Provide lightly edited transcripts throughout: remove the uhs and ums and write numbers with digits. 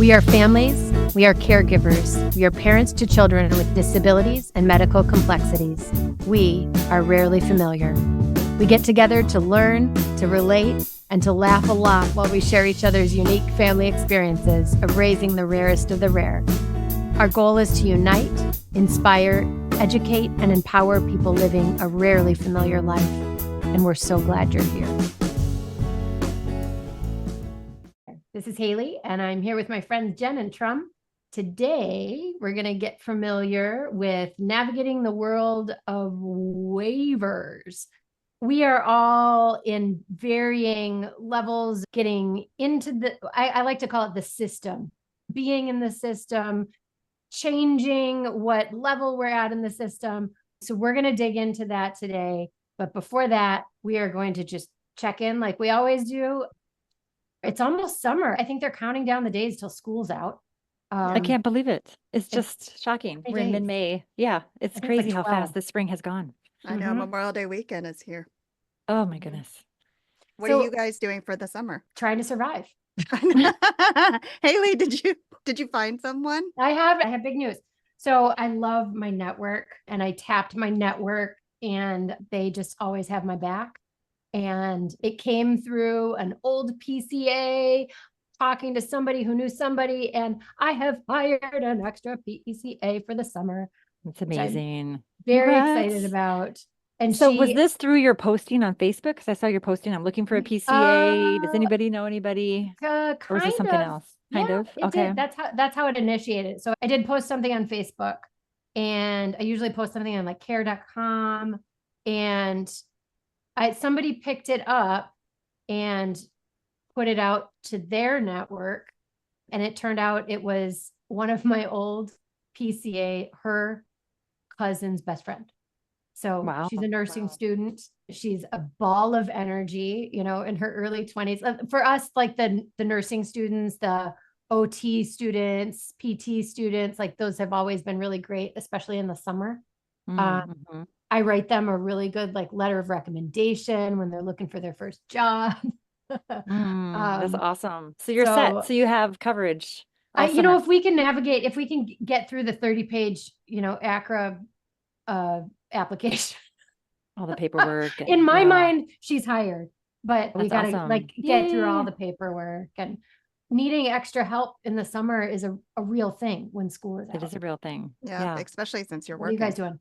We are families, we are caregivers, we are parents to children with disabilities and medical complexities. We are rarely familiar. We get together to learn, to relate, and to laugh a lot while we share each other's unique family experiences of raising the rarest of the rare. Our goal is to unite, inspire, educate, and empower people living a rarely familiar life. And we're so glad you're here. This is Haley, and I'm here with my friends Jen and Tram. Today, we're going to get familiar with navigating the world of waivers. We are all in varying levels getting into I like to call it the system, being in the system, changing what level we're at in the system. So we're going to dig into that today. But before that, we are going to just check in like we always do. It's almost summer. I think they're counting down the days till school's out. I can't believe it. It's just shocking. We're in mid-May. Yeah, it's crazy how fast the spring has gone. I know Memorial Day weekend is here. Oh my goodness. What are you guys doing for the summer? Trying to survive. Haley, did you find someone? I have big news. So I love my network, and I tapped my network and they just always have my back. And it came through an old PCA talking to somebody who knew somebody, and I have hired an extra PCA for the summer. It's amazing. Very excited about. And so was this through your posting on Facebook? Because I saw your posting. I'm looking for a PCA. Does anybody know anybody? Or is it something else? Kind of. Okay. That's how it initiated. So I did post something on Facebook, and I usually post something on like care.com, and somebody picked it up and put it out to their network. And it turned out it was one of my old PCA, her cousin's best friend. So she's a nursing student. She's a ball of energy, in her early 20s. For us, like the nursing students, the OT students, PT students, like those have always been really great, especially in the summer. I write them a really good letter of recommendation when they're looking for their first job. That's awesome. So you're set. So you have coverage. If we can navigate, if we can get through the 30-page, ACRA application. All the paperwork. In my mind, she's hired, but we gotta get through all the paperwork, and needing extra help in the summer is a real thing when school is out. It is a real thing. Yeah. Especially since you're working. What are you guys doing?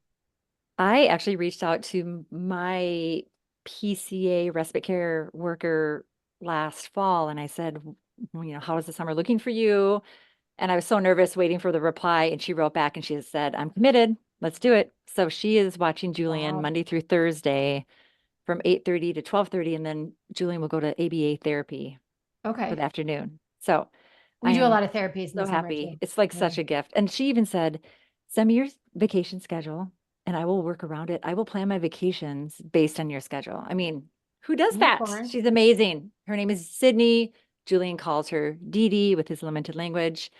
I actually reached out to my PCA respite care worker last fall, and I said, how is the summer looking for you? And I was so nervous waiting for the reply, and she wrote back and she said, I'm committed. Let's do it. So she is watching Julian Monday through Thursday from 8:30 to 12:30, and then Julian will go to ABA therapy for the afternoon. So we do a lot of therapies. So happy. It's like such a gift. And she even said, send me your vacation schedule and I will work around it. I will plan my vacations based on your schedule. I mean, who does that? She's amazing. Her name is Sydney. Julian calls her Dee Dee with his limited language.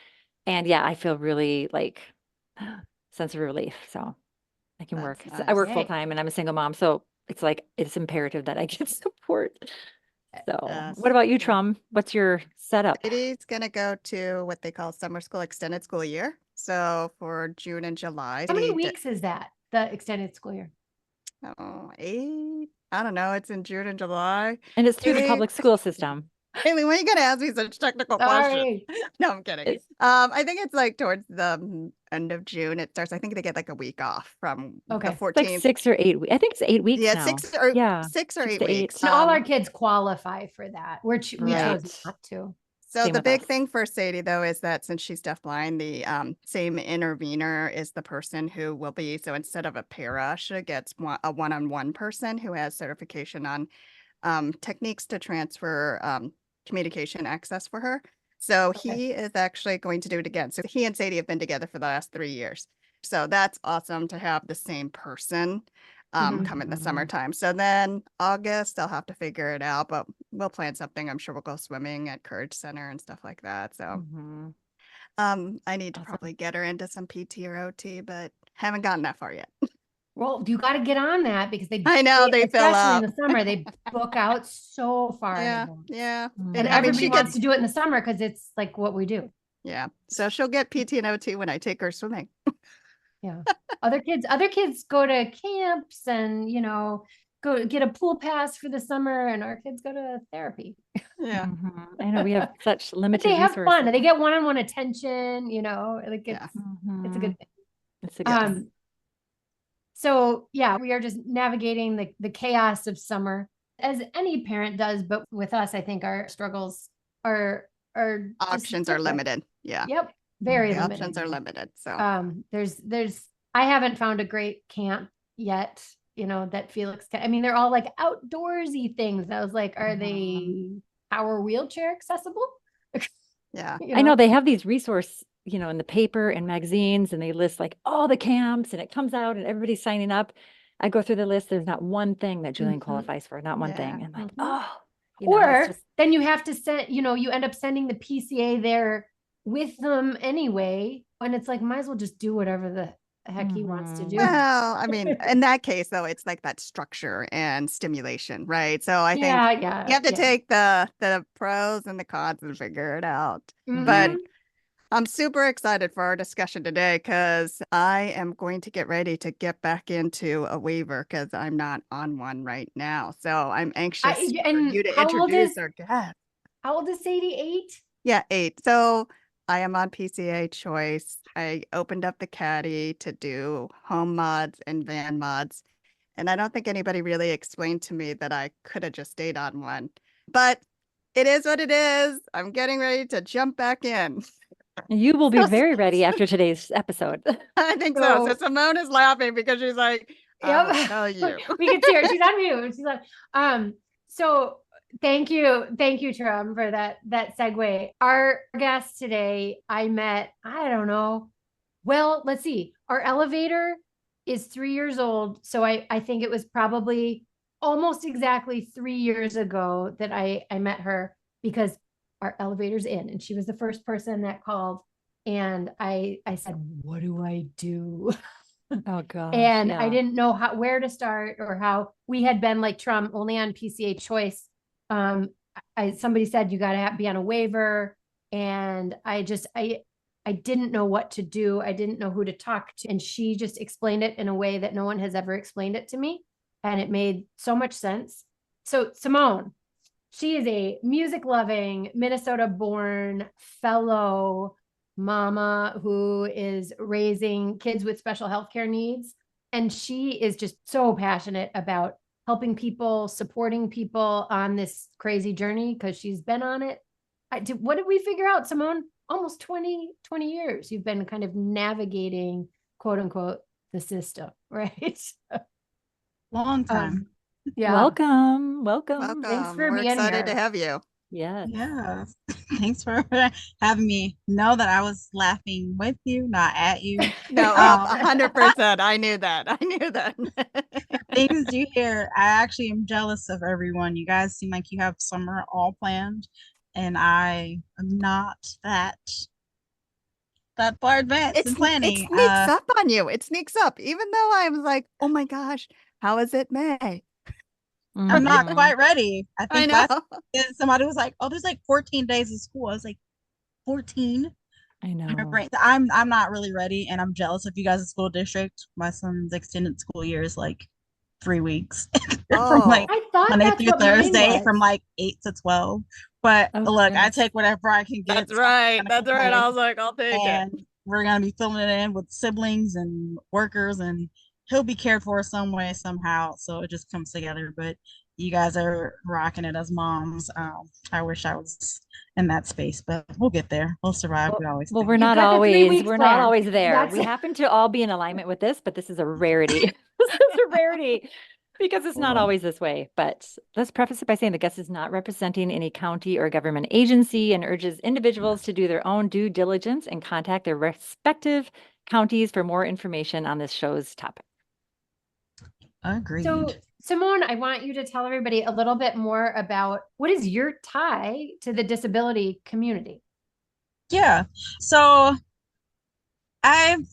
And yeah, I feel really sense of relief. So I can work. Nice. So I work full time and I'm a single mom. So it's imperative that I get support. So what about you, Tram? What's your setup? Katie's going to go to what they call summer school, extended school year. So for June and July. How many weeks is that, the extended school year? 8. I don't know. It's in June and July. And it's through the public school system. Haley, when are you going to ask me such technical questions? No, I'm kidding. I think it's towards the end of June. It starts. I think they get a week off from the 14th. It's 6 or 8 weeks. I think it's 8 weeks. Yeah, now. 6 or 8 weeks. And all our kids qualify for that. We chose not to. So the big thing for Sadie, though, is that since she's deafblind, the same intervener is the person who will be. So instead of a para, she gets a one-on-one person who has certification on techniques to transfer communication access for her. So he is actually going to do it again. So he and Sadie have been together for the last 3 years. So that's awesome to have the same person come in the summertime. So then August, I'll have to figure it out, but we'll plan something. I'm sure we'll go swimming at Courage Center and stuff like that. So I need to probably get her into some PT or OT, but haven't gotten that far yet. Well, you got to get on that because they fill up in the summer. They book out so far. Yeah. And everybody wants to do it in the summer because it's what we do. Yeah. So she'll get PT and OT when I take her swimming. Yeah. Other kids go to camps and, go get a pool pass for the summer, and our kids go to therapy. Yeah. I know we have such But limited they have resources. fun. They get one-on-one attention, like Yeah. it's a good thing. It's a good thing. So yeah, we are just navigating the chaos of summer as any parent does, but with us, I think our struggles are just Options are different. limited. Yeah. Yep. Very The limited. options are limited. So There's I haven't found a great camp yet, that Felix I mean, they're all like outdoorsy things. I was like, are they power wheelchair accessible? yeah. I know they have these resource, in the paper and magazines, and they list like all the camps, and it comes out and everybody's signing up. I go through the list. There's not one thing that Julian qualifies for, not one thing. And like, or then you have to send, you end up sending the PCA there with them anyway. And it's like, might as well just do whatever the heck he wants to do. Well, I mean, in that case, though, it's like that structure and stimulation, right? So I think you have to take the pros and the cons and figure it out. But I'm super excited for our discussion today because I am going to get ready to get back into a waiver because I'm not on one right now. So I'm anxious for you to introduce our guest. How old is Sadie? 8? Yeah, 8. So I am on PCA choice. I opened up the CADI to do home mods and van mods. And I don't think anybody really explained to me that I could have just stayed on one. But it is what it is. I'm getting ready to jump back in. You will be very ready after today's episode. I think so. So Simone is laughing because she's like, I will tell you. We can see her. She's on mute. She's like, so thank you, Tram, for that segue. Our guest today, I met, I don't know. Well, let's see. Our elevator is 3 years old. So I think it was probably almost exactly 3 years ago that I met her, because our elevator's in, and she was the first person that called. And I said, what do I do? Oh gosh. And I didn't know where to start, or how. We had been like Trump only on PCA choice. Somebody said you got to be on a waiver, and I didn't know what to do. I didn't know who to talk to, and she just explained it in a way that no one has ever explained it to me, and it made so much sense. So Simone, she is a music loving, Minnesota born fellow mama who is raising kids with special healthcare needs. And she is just so passionate about helping people, supporting people on this crazy journey, because she's been on it. What did we figure out, Simone? Almost 20 years you've been kind of navigating, quote unquote, the system, right? Long time. Yeah. Welcome. Thanks for We're being excited here. to have you. Yes. Yeah. Thanks for having me. Know that I was laughing with you, not at you. No, 100%. I knew that. Things you hear, I actually am jealous of everyone. You guys seem like you have summer all planned, and I am not that far advanced in planning. It sneaks up on you. It sneaks up, even though I was like, oh my gosh, how is it May? I'm not quite ready. I think I know. somebody was like, oh, there's like 14 days of school. I was like, 14? I know. I'm not really ready, and I'm jealous of you guys' school district. My son's extended school year is like 3 weeks. From like I thought Monday that's through what mine Thursday was. from like 8 to 12. But look, I goodness. take whatever I can get. That's right. I was like, I'll take And it. we're gonna be filling it in with siblings and workers, and he'll be cared for some way, somehow. So it just comes together. But you guys are rocking it as moms. I wish I was in that space, but we'll get there. We'll survive. We always Well, do. we're You've not got the 3 always weeks we're plan. not always there. That's- We happen to all be in alignment with this, but this is a rarity. This is a rarity because it's not always this way. But let's preface it by saying the guest is not representing any county or government agency and urges individuals to do their own due diligence and contact their respective counties for more information on this show's topic. Agreed. So Simone, I want you to tell everybody a little bit more about what is your tie to the disability community? Yeah. So I've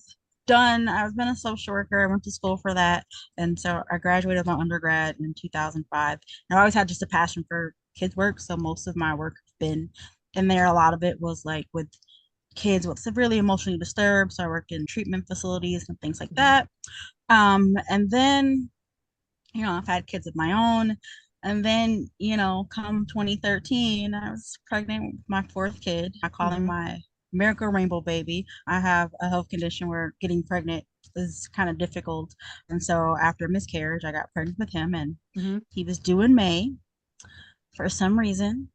been a social worker. I went to school for that. And so I graduated my undergrad in 2005. And I always had just a passion for kids work. So most of my work has been in there. A lot of it was like with kids with severely emotionally disturbed. So I work in treatment facilities and things like that. And then, I've had kids of my own. And then, come 2013, I was pregnant with my fourth kid. I call him my miracle rainbow baby. I have a health condition where getting pregnant is kind of difficult. And so after a miscarriage, I got pregnant with him, and he was due in May. For some reason,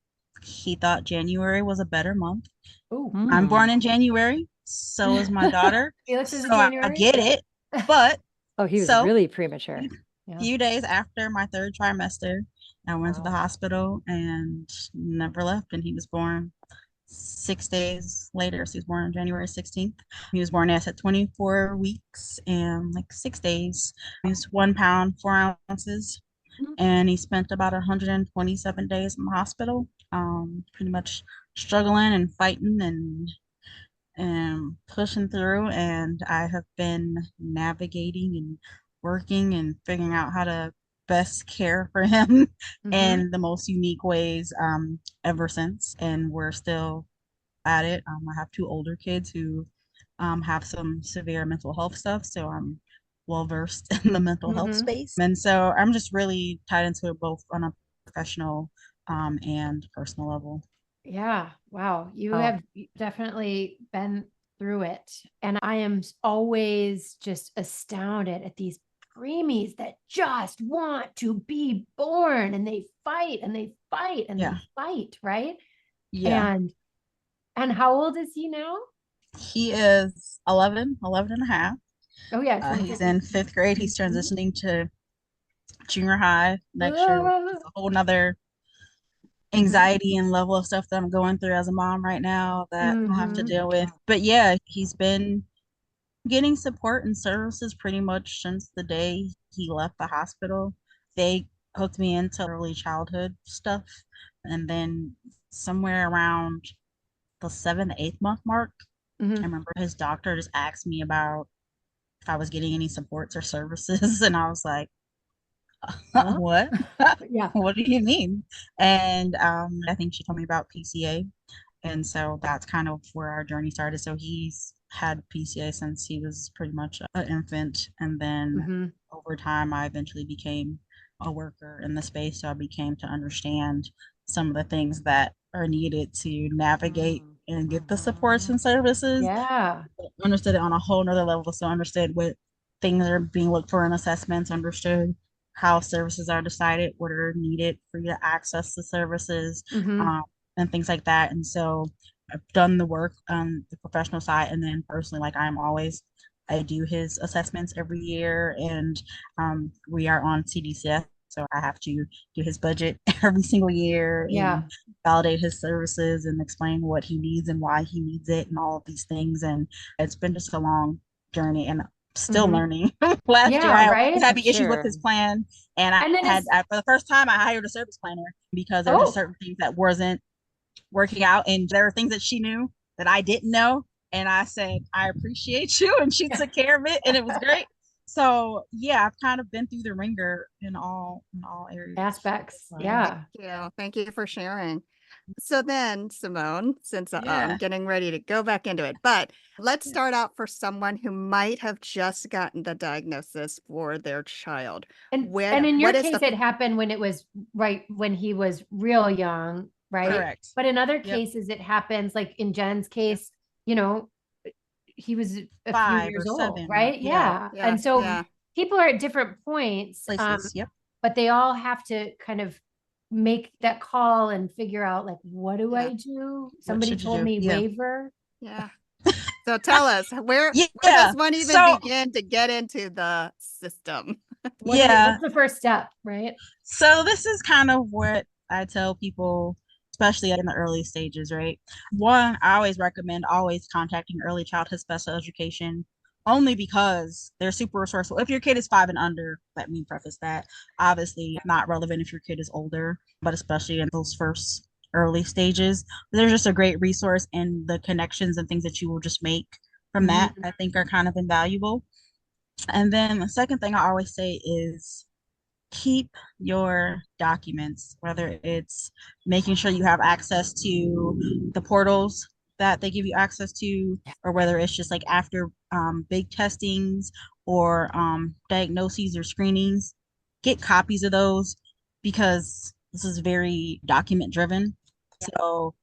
he thought January was a better month. Oh, I'm born in January, so is my daughter. Felix is So a January. I get it. But he was so really premature. few days after my third trimester, I went to the hospital and never left, and he was born 6 days later. So he was born on January 16th. He was born at 24 weeks and like 6 days. He was 1 pound, 4 ounces, and he spent about 127 days in the hospital, pretty much struggling and fighting and pushing through. And I have been navigating and working and figuring out how to best care for him in the most unique ways ever since. And we're still at it. I have two older kids who have some severe mental health stuff. So I'm well versed in the mental health space. And so I'm just really tied into it both on a professional and personal level. Yeah. Wow. You have definitely been through it. And I am always just astounded at these preemies that just want to be born, and they fight and they fight and they fight, right? Yeah. And how old is he now? He is 11 and a half. Oh yeah. He's in 5th grade. He's transitioning to junior high next year, which is a whole nother anxiety and level of stuff that I'm going through as a mom right now that I have to deal with. But yeah, he's been getting support and services pretty much since the day he left the hospital. They hooked me into early childhood stuff. And then somewhere around the 7th, 8th month mark, I remember his doctor just asked me about if I was getting any supports or services. And I was like, what? Yeah. What do you mean? And I think she told me about PCA. And so that's kind of where our journey started. So he's had PCA since he was pretty much an infant. And then over time, I eventually became a worker in the space. So I became to understand some of the things that are needed to navigate and get the supports and services. Yeah. Understood it on a whole nother level. So understood what things are being looked for in assessments, understood how services are decided, what are needed for you to access the services, and things like that. And so I've done the work on the professional side, and then personally, like I do his assessments every year, and we are on CDCS, so I have to do his budget every single year and validate his services and explain what he needs and why he needs it and all of these things. And it's been just a long journey, and still learning. Last year I was having issues with his plan, and for the first time I hired a service planner because there were certain things that wasn't working out, and there were things that she knew that I didn't know, and I said, I appreciate you, and she took care of it, and it was great. So yeah, I've kind of been through the ringer in all areas. Aspects. Yeah. Thank you for sharing. So then, Simone, since I'm getting ready to go back into it, but let's start out for someone who might have just gotten the diagnosis for their child. And in your case, it happened when it was when he was real young, right? Correct. But in other cases, it happens like in Jen's case, he was a few years old, right? Yeah. And so people are at different points, but they all have to kind of make that call and figure out, like, what do I do? Somebody told me waiver. Yeah. So tell us, where does one even begin to get into the system? What's the first step, right? So this is kind of what I tell people, especially in the early stages, right? One, I always recommend contacting early childhood special education, only because they're super resourceful. If your kid is 5 and under, let me preface that. Obviously not relevant if your kid is older, but especially in those first early stages, they're just a great resource, and the connections and things that you will just make from that, I think, are kind of invaluable. And then the second thing I always say is keep your documents, whether it's making sure you have access to the portals that they give you access to, or whether it's just like after big testings or diagnoses or screenings, get copies of those because this is very document driven. So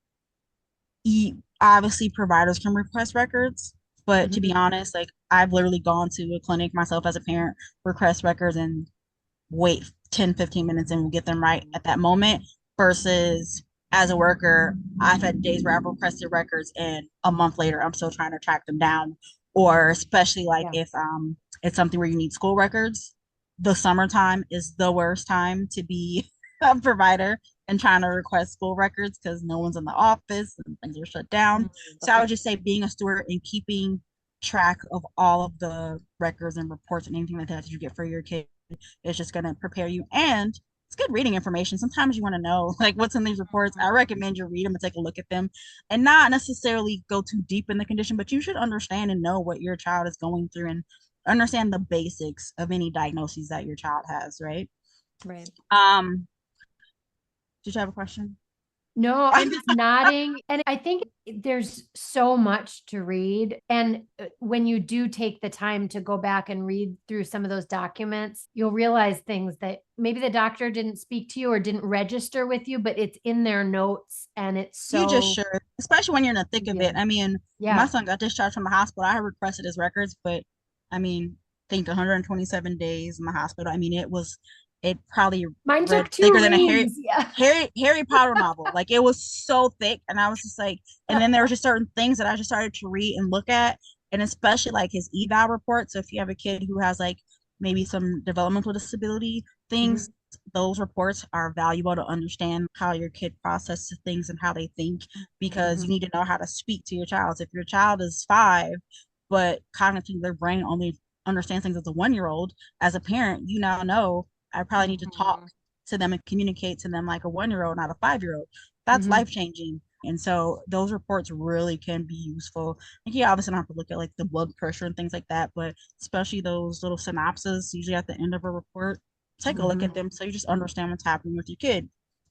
obviously providers can request records, but to be honest, like I've literally gone to a clinic myself as a parent, request records and wait 10, 15 minutes and we'll get them right at that moment versus as a worker, I've had days where I've requested records and a month later I'm still trying to track them down. Or especially like if it's something where you need school records, the summertime is the worst time to be a provider and trying to request school records because no one's in the office and things are shut down. So I would just say being a steward and keeping track of all of the records and reports and anything like that you get for your kid is just going to prepare you. And it's good reading information. Sometimes you want to know like what's in these reports. I recommend you read them and take a look at them and not necessarily go too deep in the condition, but you should understand and know what your child is going through and understand the basics of any diagnoses that your child has, right? Right. Did you have a question? No, I'm just nodding. And I think there's so much to read. And when you do take the time to go back and read through some of those documents, you'll realize things that maybe the doctor didn't speak to you or didn't register with you, but it's in their notes and it's so. You just should, especially when you're in the thick of it. I mean, my son got discharged from the hospital. I had requested his records, but I mean, I think 127 days in the hospital. I mean, it probably mine took thicker 2 than a reams. Harry Potter novel. Like it was so thick. And I was just like, and then there were just certain things that I just started to read and look at. And especially like his eval report. So if you have a kid who has like maybe some developmental disability things, those reports are valuable to understand how your kid processes things and how they think, because you need to know how to speak to your child. So if your child is 5, but cognitively their brain only understands things as a 1-year-old, as a parent, you now know I probably need to talk to them and communicate to them like a 1-year-old, not a 5-year-old. That's life changing. And so those reports really can be useful. Like you obviously don't have to look at like the blood pressure and things like that, but especially those little synopses usually at the end of a report, take a look at them so you just understand what's happening with your kid,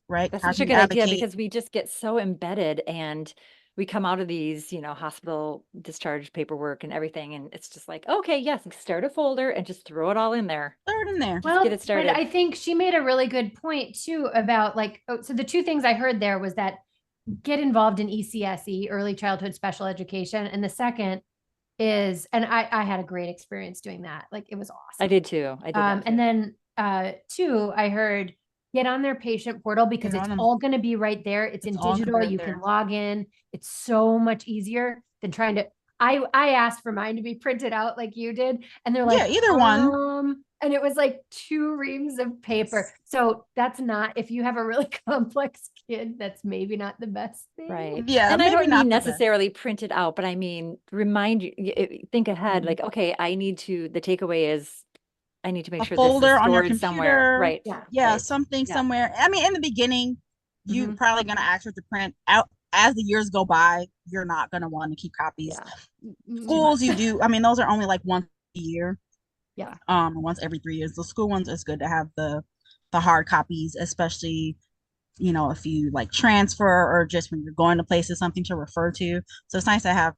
right? That's How such a can you good idea advocate? because we just get so embedded and we come out of these, hospital discharge paperwork and everything. And it's just like, okay, yes, start a folder and just throw it all in there. Throw it in there. Just get it started. But I think she made a really good point too about like, so the 2 things I heard there was that get involved in ECSE, early childhood special education. And the second is, and I had a great experience doing that. Like it was awesome. I did too. I did that too. And then 2, I heard get on their patient portal because it's all going to be right there. It's in digital. You can log in. It's so much easier than trying to. I asked for mine to be printed out like you did, and they're like, either one. And it was like 2 reams of paper. So that's not, if you have a really complex kid, that's maybe not the best thing. Right. Yeah. And I don't mean not necessarily print it out, but I mean, remind you, think ahead, like, okay, the takeaway is I need to make sure folder this is on your stored computer somewhere. Right. Yeah. Right. Something somewhere. I mean, in the beginning, you probably going to ask her to print out. As the years go by, you're not going to want to keep copies. Schools, you do. I mean, those are only like once a year. Yeah. Once every 3 years. The school ones, it's good to have the hard copies, especially, if you like transfer or just when you're going to places, something to refer to. So it's nice to have,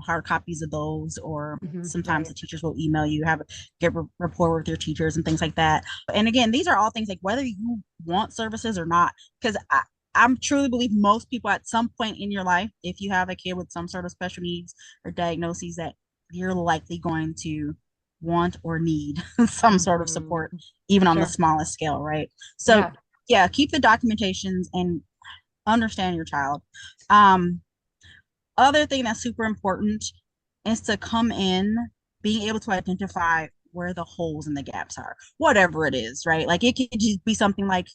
hard copies of those, or sometimes the teachers will email you, get rapport with your teachers and things like that. And again, these are all things like whether you want services or not, because I'm truly believe most people at some point in your life, if you have a kid with some sort of special needs or diagnoses, that you're likely going to want or need some sort of support, even on the smallest scale, right? So yeah, keep the documentations and understand your child. Other thing that's super important is to come in being able to identify where the holes and the gaps are, whatever it is, right? Like it could just be something like,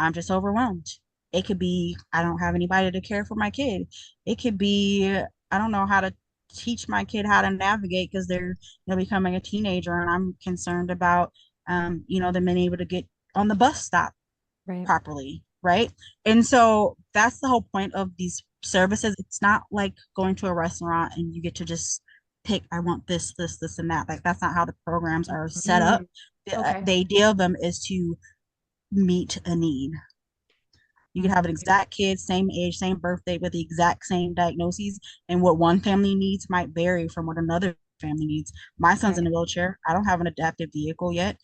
I'm just overwhelmed. It could be, I don't have anybody to care for my kid. It could be, I don't know how to teach my kid how to navigate because they're becoming a teenager, and I'm concerned about them being able to get on the bus stop properly, right? And so that's the whole point of these services. It's not like going to a restaurant and you get to just pick, I want this, and that. Like that's not how the programs are set up. The idea of them is to meet a need. You can have an exact kid, same age, same birthday, with the exact same diagnoses, and what one family needs might vary from what another family needs. My son's in a wheelchair. I don't have an adaptive vehicle yet.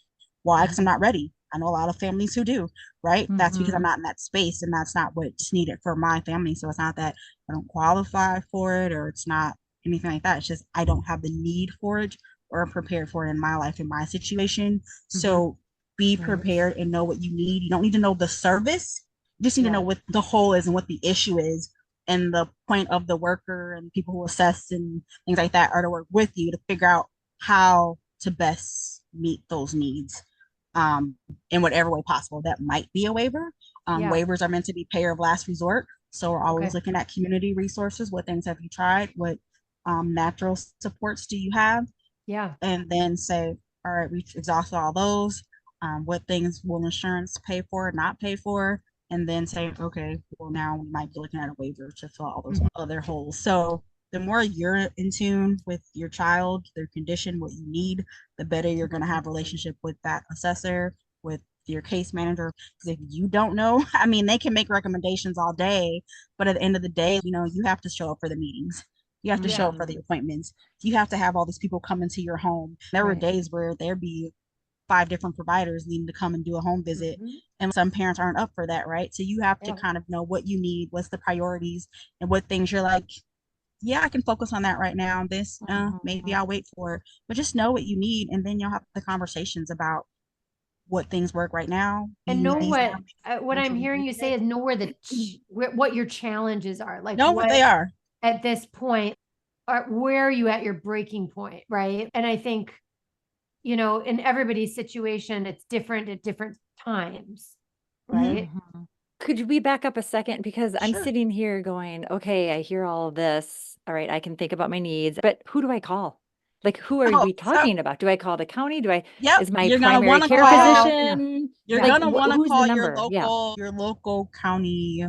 Why? Because I'm not ready. I know a lot of families who do, right? That's because I'm not in that space, and that's not what's needed for my family. So it's not that I don't qualify for it, or it's not anything like that. It's just I don't have the need for it or prepared for it in my life, in my situation. So be prepared and know what you need. You don't need to know the service. You just need to know what the whole is and what the issue is. And the point of the worker and people who assess and things like that are to work with you to figure out how to best meet those needs in whatever way possible. That might be a waiver. Waivers are meant to be payer of last resort. So we're always looking at community resources. What things have you tried? What natural supports do you have? Yeah. And then say, all right, we've exhausted all those. What things will insurance pay for, not pay for? And then say, okay, well, now we might be looking at a waiver to fill all those other holes. So the more you're in tune with your child, their condition, what you need, the better you're going to have a relationship with that assessor, with your case manager. Because if you don't know, I mean, they can make recommendations all day, but at the end of the day, you know, you have to show up for the meetings. You have to show up for the appointments. You have to have all these people come into your home. There were days where there'd be 5 different providers needing to come and do a home visit. And some parents aren't up for that, right? So you have to kind of know what you need, what's the priorities, and what things you're like, yeah, I can focus on that right now. This, maybe I'll wait for it. But just know what you need, and then you'll have the conversations about what things work right now. And know what I'm hearing you say is know where what your challenges are. Like know what they are at this point. Where are you at your breaking point, right? And I think, you know, in everybody's situation, it's different at different times, right? Could we back up a second? Because I'm sitting here going, okay, I hear all of this. All right, I can think about my needs, but who do I call? Like, who are we talking about? Do I call the county? Is my primary care physician? You're gonna want to call your local county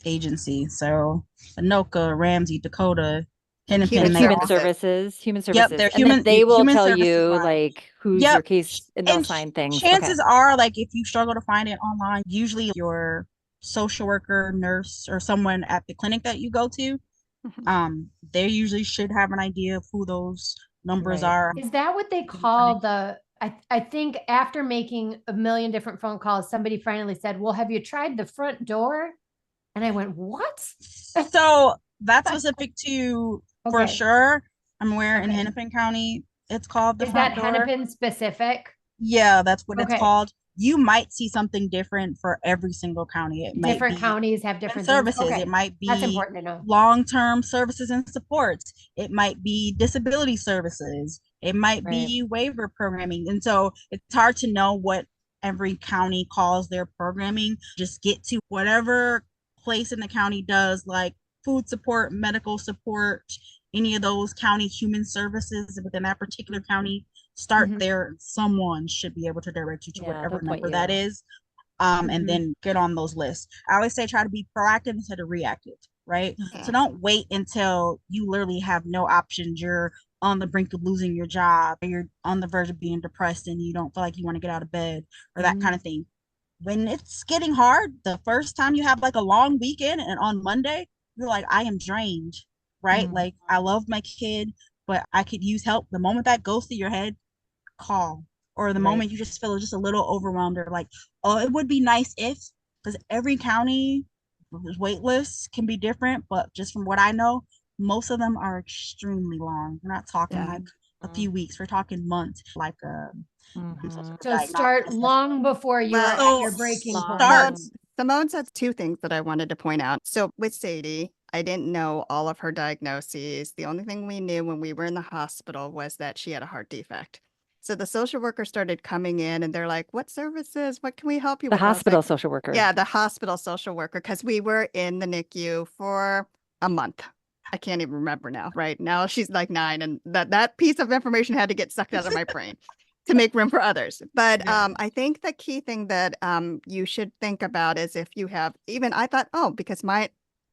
agency. So Anoka, Ramsey, Dakota, Hennepin, human services. Yep, they're and they will tell you like who's your case, and they'll sign things. Chances are, like, if you struggle to find it online, usually your social worker, nurse, or someone at the clinic that you go to, they usually should have an idea of who those numbers are. Is that what they call I think after making a million different phone calls, somebody finally said, well, have you tried the front door? And I went, what? So that's specific to, for sure, I'm aware in Hennepin County, it's called the front door. Is that Hennepin specific? Yeah, that's what it's called. You might see something different for every single county. Different counties have different services. It might be that's important to know. Long-term services and supports. It might be disability services. It might be waiver programming. And so it's hard to know what every county calls their programming. Just get to whatever place in the county does, like food support, medical support, any of those county human services within that particular county. Start there. Someone should be able to direct you to whatever number that is. And then get on those lists. I always say try to be proactive instead of reactive, right? So don't wait until you literally have no options. You're on the brink of losing your job, or you're on the verge of being depressed and you don't feel like you want to get out of bed, or that kind of thing. When it's getting hard, the first time you have like a long weekend and on Monday, you're like, I am drained, right? Like, I love my kid, but I could use help. The moment that goes through your head, call. Or the moment you just feel just a little overwhelmed, or like, oh, it would be nice if, because every county wait list can be different, but just from what I know, most of them are extremely long. We're not talking like a few weeks, we're talking months. Like so start long before you're at your breaking point. Simone said 2 things that I wanted to point out. So with Sadie, I didn't know all of her diagnoses. The only thing we knew when we were in the hospital was that she had a heart defect. So the social worker started coming in and they're like, what services? What can we help you with? The hospital social worker. Yeah, the hospital social worker, because we were in the NICU for a month. I can't even remember now, right? Now she's like 9, and that piece of information had to get sucked out of my brain to make room for others. But I think the key thing that you should think about is if you have, even I thought, because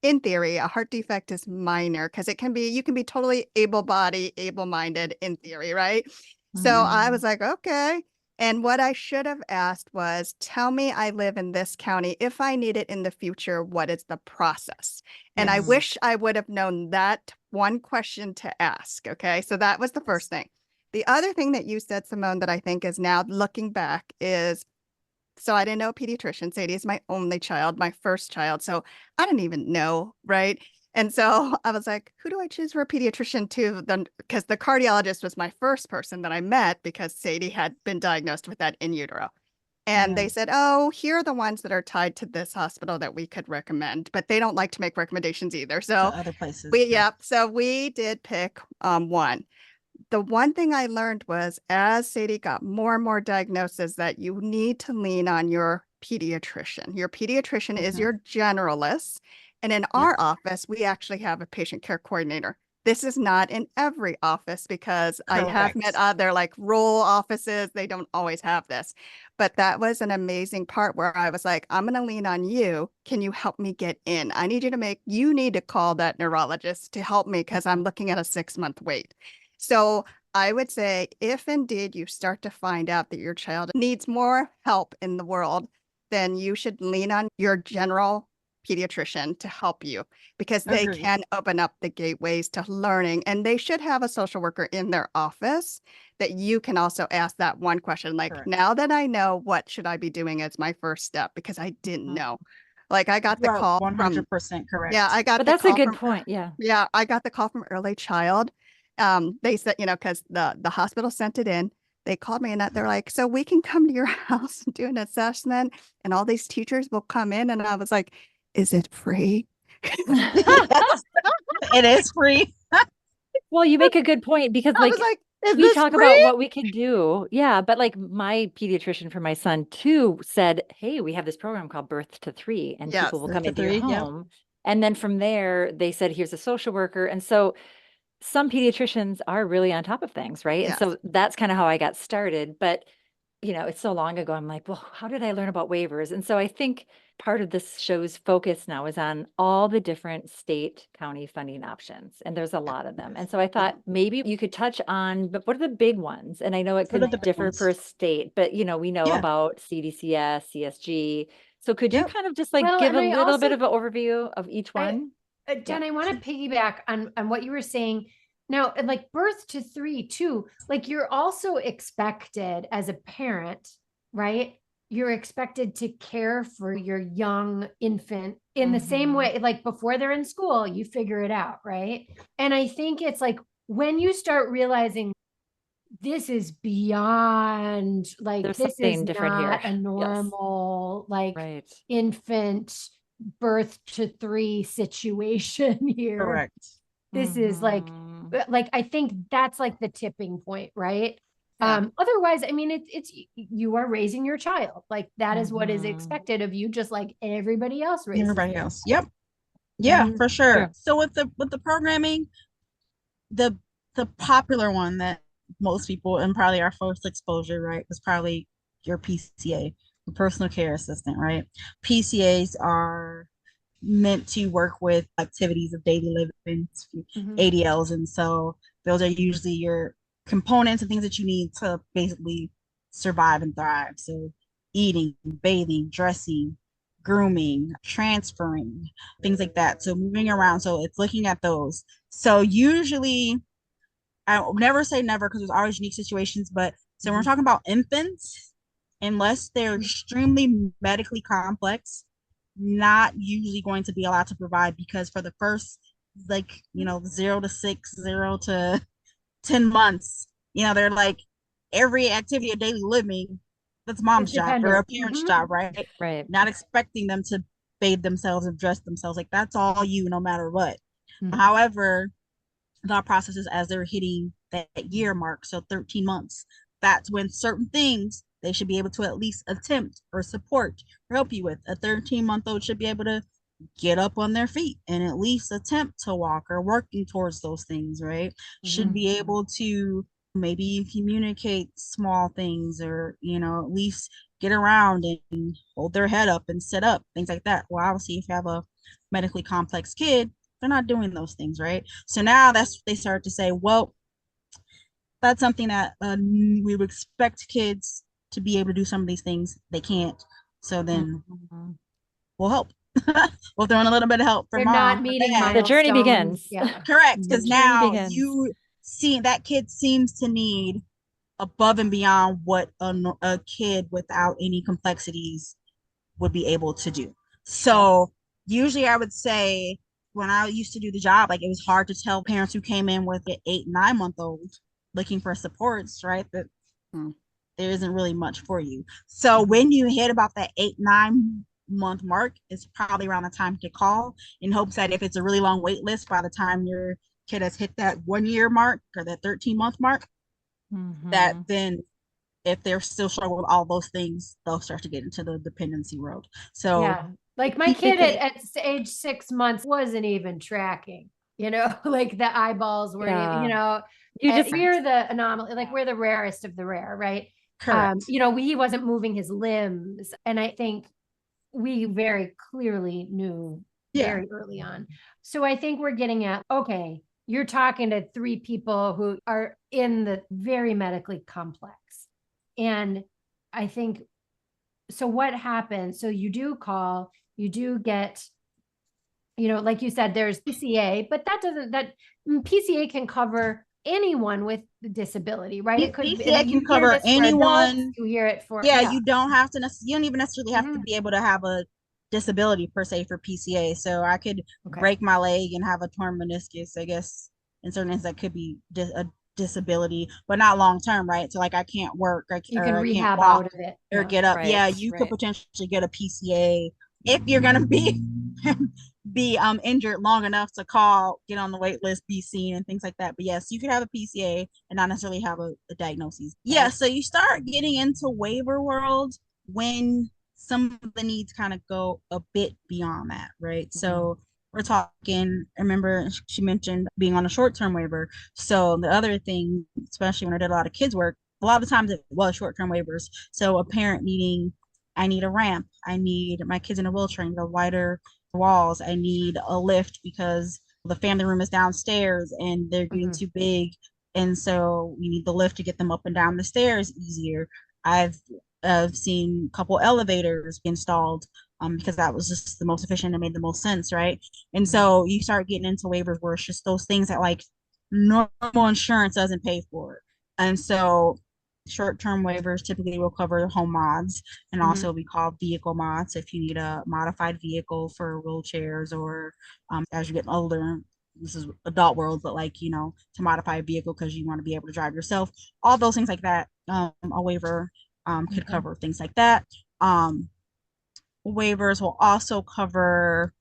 in theory, a heart defect is minor, because you can be totally able-bodied, able-minded in theory, right? So I was like, okay. And what I should have asked was, tell me I live in this county. If I need it in the future, what is the process? And I Yes. wish I would have known that one question to ask. Okay. So that was the first thing. The other thing that you said, Simone, that I think is now looking back is, so I didn't know a pediatrician. Sadie is my only child, my first child. So I didn't even know, right? And so I was like, who do I choose for a pediatrician to? Then, because the cardiologist was my first person that I met because Sadie had been diagnosed with that in utero. And they said, oh, here are the ones that are tied to this hospital that we could recommend, but they don't like to make recommendations either. To So other places. so we did pick one. The one thing I learned was as Sadie got more and more diagnoses that you need to lean on your pediatrician. Your pediatrician is your generalist. And in our office, we actually have a patient care coordinator. This is not in every office because I have met other like rural offices. They don't always have this. But that was an amazing part where I was like, I'm going to lean on you. Can you help me get in? I need you need to call that neurologist to help me because I'm looking at a 6-month wait. So I would say if indeed you start to find out that your child needs more help in the world, then you should lean on your general pediatrician to help you because they can open up the gateways to learning, and they should have a social worker in their office that you can also ask that one question. Like, now that I know, what should I be doing as my first step? Because I didn't know. Like I got the call 100% correct. Yeah, I got But the that's a call good from point. Yeah. Yeah, I got the call from Early Child. They said, because the hospital sent it in. They called me and they're like, so we can come to your house and do an assessment and all these teachers will come in. And I was like, is it free? Yes, it is free. Well, you make a good point because I was like, is we this talk free? about what we can do. Yeah. But like my pediatrician for my son too said, hey, we have this program called Birth to 3 and Yes, people will Birth come to into your 3, yep. home. And then from there, they said, here's a social worker. And so some pediatricians are really on top of things, right? And Yes. so that's kind of how I got started. But, it's so long ago. I'm like, well, how did I learn about waivers? And so I think part of this show's focus now is on all the different state county funding options. And there's a lot of them. And so I thought maybe you could touch on, but what are the big ones? And I know it What are could the big differ ones? per state, but we know Yeah. about CDCS, CSG. So could you Yep. kind of just like Well, give a and I little bit also- of an overview of each one? Jen, I want to piggyback on what you were saying. Now, like Birth to 3 too, like you're also expected as a parent, right? You're expected to care for your young infant in the same way, like before they're in school, you figure it out, right? And I think it's like when you start realizing this is beyond, like There's this is something different here. not a Yes. normal, like Right. infant Birth to 3 situation here. Correct. This is like I think that's like the tipping point, right? Yeah. Otherwise, I mean, it's you are raising your child. Like that is what is expected of you, just like everybody else raises. Everybody else. Yep. Yeah, for sure. Sure. So with the programming, the popular one that most people, and probably our first exposure, right, was probably your PCA, the personal care assistant, right? PCAs are meant to work with activities of daily living, ADLs. And so those are usually your components and things that you need to basically survive and thrive. So eating, bathing, dressing, grooming, transferring, things like that. So moving around. So it's looking at those. So usually, I'll never say never because there's always unique situations, but so when we're talking about infants, unless they're extremely medically complex, not usually going to be allowed to provide because for the first 0 to 6, 0 to 10 months, they're like every activity of daily living, that's mom's job or a parent's job, right? Right. Not expecting them to bathe themselves and dress themselves. Like that's all you, no matter what. However, thought processes as they're hitting that year mark, so 13 months, that's when certain things they should be able to at least attempt or support or help you with. A 13-month-old should be able to get up on their feet and at least attempt to walk or working towards those things, right? Should be able to maybe communicate small things or, at least get around and hold their head up and sit up, things like that. Well, obviously, if you have a medically complex kid, they're not doing those things, right? So now that's they start to say, well, that's something that we would expect kids to be able to do some of these things, they can't. So then Mhm. we'll help. We'll throw in a little bit of help for They're mom, not for meeting dad. The journey milestones. begins. Yeah. Correct. The Because journey now begins. you see that kid seems to need above and beyond what a kid without any complexities would be able to do. So usually I would say when I used to do the job, like it was hard to tell parents who came in with an 8, 9 month old looking for supports, right? That there isn't really much for you. So when you hit about that 8, 9 month mark, it's probably around the time to call in hopes that if it's a really long wait list, by the time your kid has hit that 1 year mark or that 13-month mark, that Mhm. then if they're still struggling with all those things, they'll start to get into the dependency road. So Yeah. Like my kid at age 6 months wasn't even tracking, like the eyeballs weren't even, Yeah. You just we're the anomaly, like we're the rarest of the rare, right? correct. He wasn't moving his limbs. And I think we very clearly knew Yeah. very early on. So I think we're getting at, okay, you're talking to 3 people who are in the very medically complex. And I think, so what happens? So you do call, you do get, like you said, there's PCA, but that PCA can cover anyone with the disability, right? It could be, PCA you can hear cover this for adults, anyone. you hear it for, Yeah, you don't have to you don't even necessarily have to Mhm. be able to have a disability per se for PCA. So I could Okay. break my leg and have a torn meniscus. I guess in certain instances that could be a disability, but not long term, right? So like I can't work, You or can I can't rehab walk out of it. or Yeah. get up. Yeah, Right, you could right. potentially get a PCA if you're gonna be injured long enough to get on the wait list, be seen, and things like that. But yes, you could have a PCA and not necessarily have a diagnosis. Yeah, so you start getting into waiver world when some of the needs kind of go a bit beyond that, right? So we're talking, I remember she mentioned being on a short-term waiver. So the other thing, especially when I did a lot of kids work, a lot of times it was short-term waivers. So a parent needing, I need a ramp, I need my kids in a wheelchair, I need a wider walls, I need a lift because the family room is downstairs and they're getting too big, and so we need the lift to get them up and down the stairs easier. I've seen a couple elevators be installed because that was just the most efficient and made the most sense, right? And so you start getting into waivers where it's just those things that like normal insurance doesn't pay for. And so short-term waivers typically will cover home mods and also be called vehicle mods if you need a modified vehicle for wheelchairs, or as you get older, this is adult world, but like, to modify a vehicle because you want to be able to drive yourself, all those things like that. A waiver could cover things like that. Waivers will also cover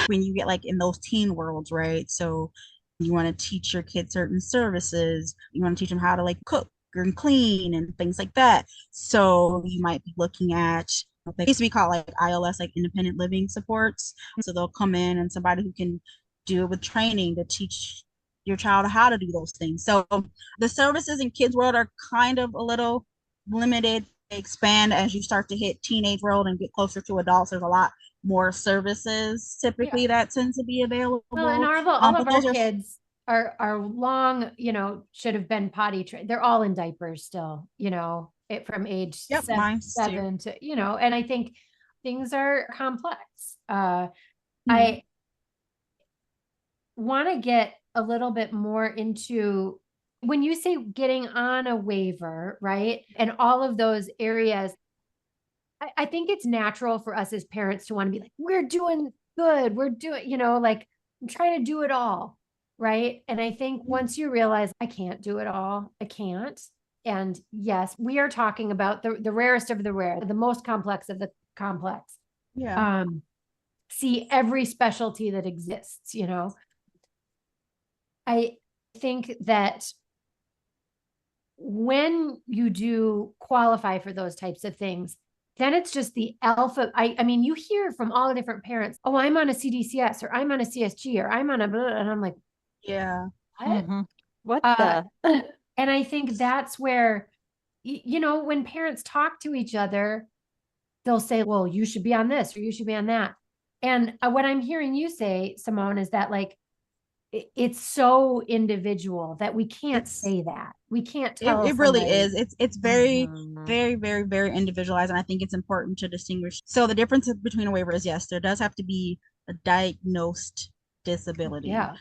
when you get like in those teen worlds, right? So you want to teach your kids certain services, you want to teach them how to like cook and clean and things like that. So you might be looking at, they used to be called like ILS, like independent living supports. So they'll come in and somebody who can do it with training to teach your child how to do those things. So the services in kids world are kind of a little limited. They expand as you start to hit teenage world and get closer to adults. There's a lot more services typically that tend to be available. Well, and all of but our those kids are long, should have been potty trained. They're all in diapers still, from age Yep, mine's too. 7 to, and I think things are complex. I want to get a little bit more into when you say getting on a waiver, right? And all of those areas, I think it's natural for us as parents to want to be like, we're doing good. We're doing, like I'm trying to do it all. Right. And I think once you realize I can't do it all, I can't. And yes, we are talking about the rarest of the rare, the most complex of the complex. Yeah. See every specialty that exists, I think that when you do qualify for those types of things, then it's just the alpha. I mean, you hear from all the different parents, oh, I'm on a CDCS or I'm on a CSG or I'm on a blah, and I'm like, yeah. what? What And I think that's where, when parents talk to each other, they'll say, well, you should be on this or you should be on that. And what I'm hearing you say, Simone, is that like, it's so individual that we can't It's- say that. We can't It, tell it really somebody. is. It's very, Mhm. very, very, very individualized. And I think it's important to distinguish. So the difference between a waiver is, yes, there does have to be a diagnosed disability. Yeah.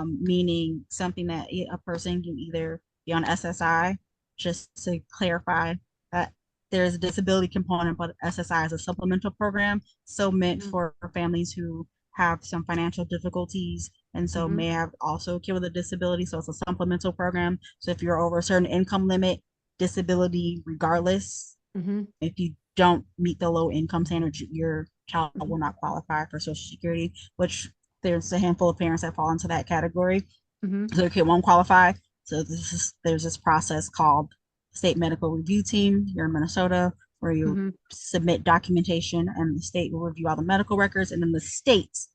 Meaning something that a person can either be on SSI, just to clarify that there's a disability component, but SSI is a supplemental program, so meant Mhm. for families who have some financial difficulties and so Mhm. may have also a kid with a disability. So it's a supplemental program. So if you're over a certain income limit, disability regardless, Mhm. if you don't meet the low income standard, your child Mhm. will not qualify for Social Security, which there's a handful of parents that fall into that category. Mhm. So their kid won't qualify. So there's this process called state medical review team here in Minnesota where you Mhm. submit documentation and the state will review all the medical records and then the states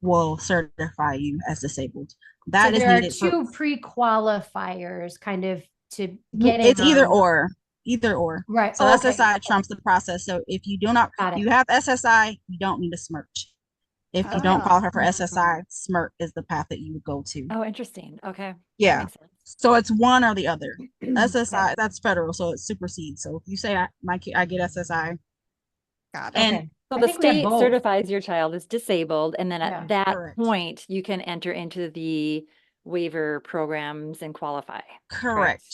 will certify you as disabled. So That is there are needed for two pre-qualifiers kind of to get in it's either on. or, either or. Right. So Oh, okay. SSI trumps the process. So if you do not, Got it. you have SSI, you don't need a SMRT. If you don't Ah. qualify for SSI, SMRT is the path that you would go to. Oh, interesting. Okay. That Yeah. makes sense. So it's one or the other. SSI, Okay. that's federal, so it supersedes. So if you say my kid, I get SSI, Got it. and Okay. So I the think we have state both. certifies your child as disabled, and then Yeah. at that Correct. point, you can enter into the waiver programs and qualify. correct,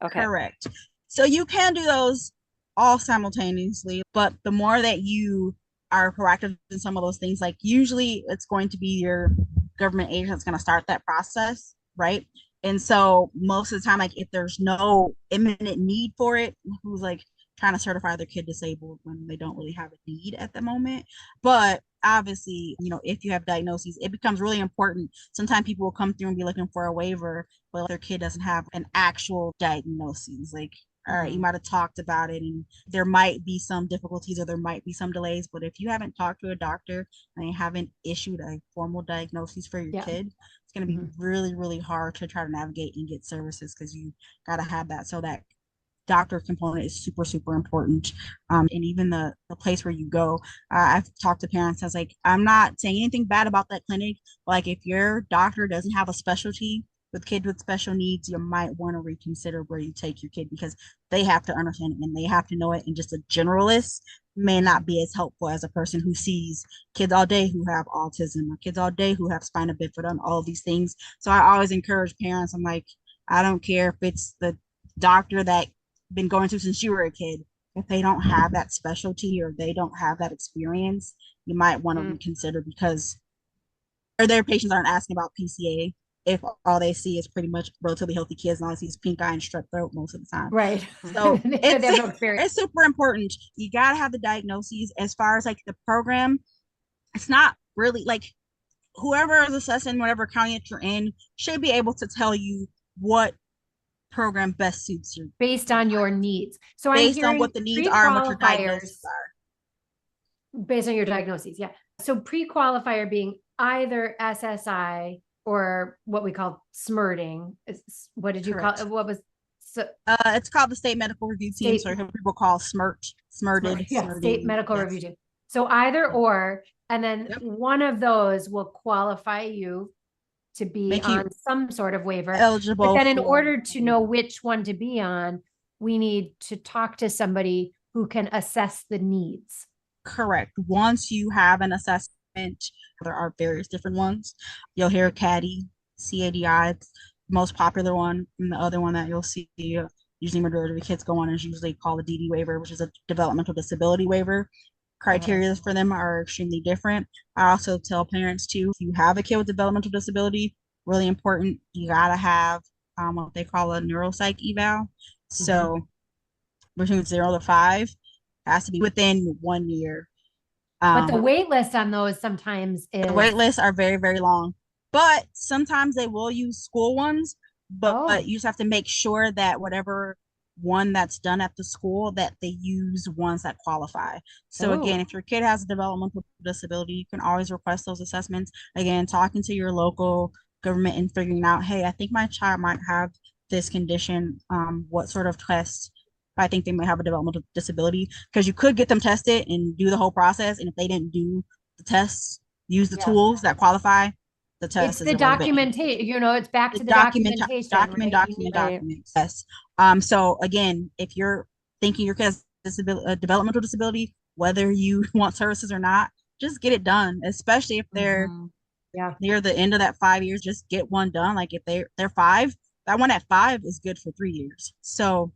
Okay. correct. So you can do those all simultaneously, but the more that you are proactive in some of those things, like usually it's going to be your government agent that's going to start that process, right? And so most of the time, like if there's no imminent need for it, who's like trying to certify their kid disabled when they don't really have a need at the moment. But obviously, if you have diagnoses, it becomes really important. Sometimes people will come through and be looking for a waiver, but their kid doesn't have an actual diagnosis. Like, all right, you Mhm. might have talked about it and there might be some difficulties or there might be some delays, but if you haven't talked to a doctor and they haven't issued a formal diagnosis for your Yeah. kid, it's going to be Mhm. really, really hard to try to navigate and get services because you got to have that. So that doctor component is super, super important. And even the place where you go, I've talked to parents. I was like, I'm not saying anything bad about that clinic. Like if your doctor doesn't have a specialty with kids with special needs, you might want to reconsider where you take your kid because they have to understand it and they have to know it. And just a generalist may not be as helpful as a person who sees kids all day who have autism or kids all day who have spina bifida and all of these things. So I always encourage parents. I'm like, I don't care if it's the doctor that been going to since you were a kid. If they don't have that specialty or they don't have that experience, you might want to Mm. reconsider because their patients aren't asking about PCA if all they see is pretty much relatively healthy kids and all they see is pink eye and strep throat most of the time. Right. So They it's have no experience. it's super important. You gotta have the diagnoses. As far as like the program, it's not really like whoever is assessing whatever county that you're in should be able to tell you what program best suits you Based on your needs. So I'm based on hearing what the needs are and what your pre-qualifiers diagnoses are. based on your diagnoses. Yeah. So pre-qualifier being either SSI or what we call smirting. What did you call Correct. it? What was so It's called the state medical review team. state, So people call smirted, yeah, state smirting. medical Yes. review team. So either or, and then Yep. one of those will qualify you to be Make you on some sort of waiver. But eligible then in for order to know which one to be on, we need to talk to somebody who can assess the needs. correct. Once you have an assessment, there are various different ones. You'll hear CADI, CADI, it's the most popular one, and the other one that you'll see usually majority of the kids go on is usually called a DD waiver, which is a developmental disability waiver. Criteria for them are extremely different. I also tell parents too, if you have a kid with developmental disability, really important, you gotta have what they call a neuropsych eval. So between 0 to 5 has to be within 1 year. But the wait list on those sometimes The is wait lists are very, very long, but sometimes they will use school ones, but you just have to make sure that whatever one that's done at the school that they use ones that qualify. So again, if your kid has a developmental disability, you can always request those assessments. Again, talking to your local government and figuring out, hey, I think my child might have this condition. What sort of tests I think they might have a developmental disability because you could get them tested and do the whole process. And if they didn't do the tests, use the tools that qualify, the test It's is the irrelevant. documentation, it's back to the document, documentation. document, right? document. Yes. So again, if you're thinking your kid has a developmental disability, whether you want services or not, just get it done, especially if they're near the end of that 5 years. Just get one done. Like if they're 5, that one at 5 is good for 3 years. So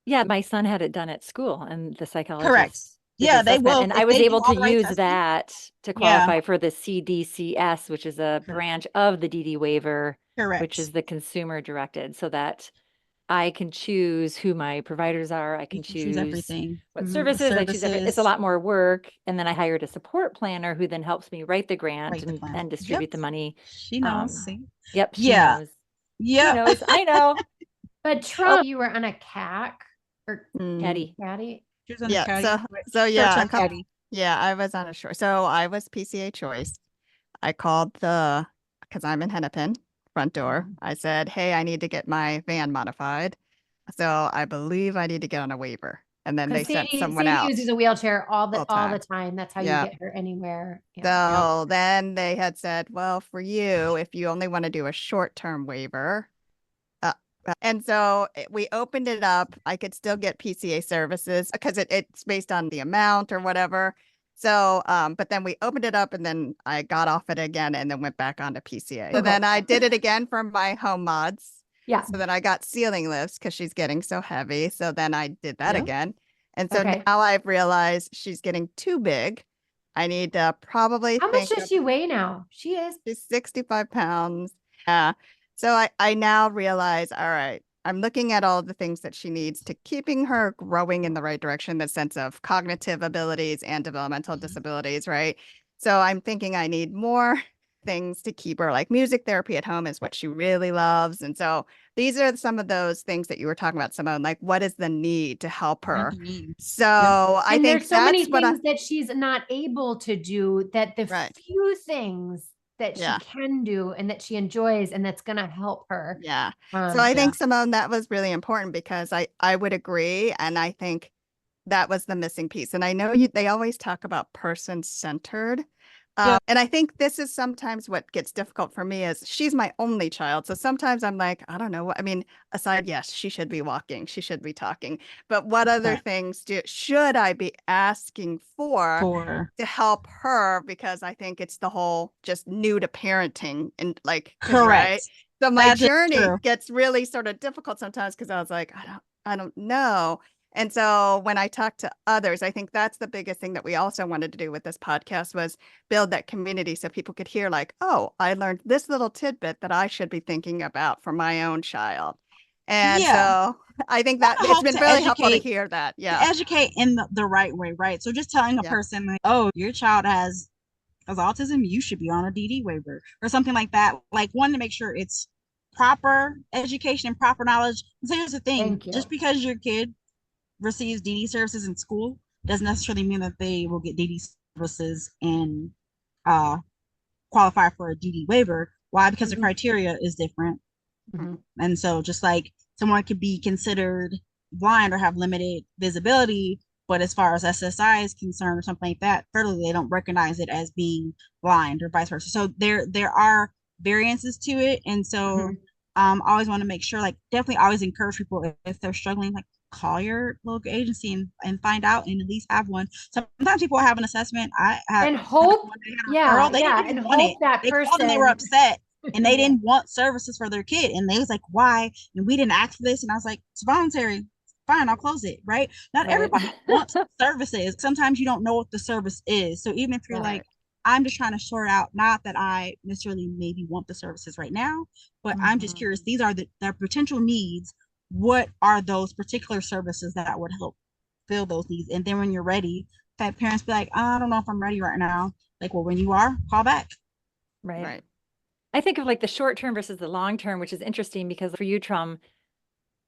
yeah, my son had it done at school, and the psychologist correct. did the Yeah, they assessment, will. and If I was they do able all to the right use testing, that to yeah. qualify for the CDCS, which is a Correct. branch of the DD waiver, which Correct. is the consumer directed, so that I can choose who my providers are. I You can can choose choose everything. what Mhm. services. I choose it's a Services. lot more work. And then I hired a support planner who then helps me write the grant Write the plan. and distribute Yep. the money. She knows. See? Yep, she Yeah. knows. She Yeah. knows. I know. But Trump, you were on a CAC or Caddy. CADI. She was on the Yeah. CADI. So yeah, Short-term CADI. yeah, I was on a short. So I was PCA choice. I called because I'm in Hennepin, front door. I said, hey, I need to get my van modified. So I believe I need to get on a waiver. And then they sent someone Sadie out uses a wheelchair all the full-time. time. That's how you Yeah. get her anywhere. Yeah. So then they had said, well, for you, if you only want to do a short-term waiver. And so we opened it up. I could still get PCA services because it's based on the amount or whatever. So, but then we opened it up and then I got off it again and then went back onto PCA. So then I did it again for my home mods. Yeah. So then I got ceiling lifts because she's getting so heavy. So then I did that Yep. again. And so now I've realized she's getting too big. I need to probably How much does she weigh now? She's 65 pounds. Yeah. So I now realize, all right, I'm looking at all the things that she needs to keeping her growing in the right direction, the sense of cognitive abilities and developmental disabilities, right? So I'm thinking I need more things to keep her, like music therapy at home is what she really loves. And so these are some of those things that you were talking about, Simone, like what is the need to help her? So I think there's so many that's things that she's not able to do, that the Right. few things that she can do and that she enjoys and that's going to help her. Yeah. So I think, Simone, that was really important because I would agree. And I think that was the missing piece. And I know they always talk about person-centered. And I think this is sometimes what gets difficult for me is she's my only child. So sometimes I'm like, I don't know what, I mean, aside, yes, she should be walking, she should be talking, but what other things should I be asking for to help her? Because I think it's the whole just new to parenting and like, Correct. Right? So my That is journey true. gets really sort of difficult sometimes because I was like, I don't know. And so when I talk to others, I think that's the biggest thing that we also wanted to do with this podcast was build that community so people could hear like, oh, I learned this little tidbit that I should be thinking about for my own child. And so I think that it's been really helpful to hear that. Yeah. To educate in the right way, right? So just telling a person like, oh, your child has autism, you should be on a DD waiver or something like that. Like one, to make sure it's proper education and proper knowledge. So here's the thing, just because your kid receives DD services in school doesn't necessarily mean that they will get DD services and qualify for a DD waiver. Why? Because the criteria is different. And so just like someone could be considered blind or have limited visibility, but as far as SSI is concerned or something like that, federally they don't recognize it as being blind or vice versa. So there are variances to it. And so I always want to make sure, like definitely always encourage people if they're struggling, like call your local agency and find out and at least have one. Sometimes people have an assessment. And hope, they didn't want it. That they person, called and they were upset and they didn't want services for their kid. And they was like, why? And we didn't ask for this. And I was like, it's voluntary. Fine, I'll close it, right? Not everybody wants services. Sometimes you don't know what the service is. So even if you're like, I'm just trying to sort out, not that I necessarily maybe want the services right now, but I'm just curious, these are their potential needs. What are those particular services that would help fill those needs? And then when you're ready, that parents be like, I don't know if I'm ready right now. Like, well, when you are, call back. Right. I think of like the short term versus the long term, which is interesting because for you, Tram,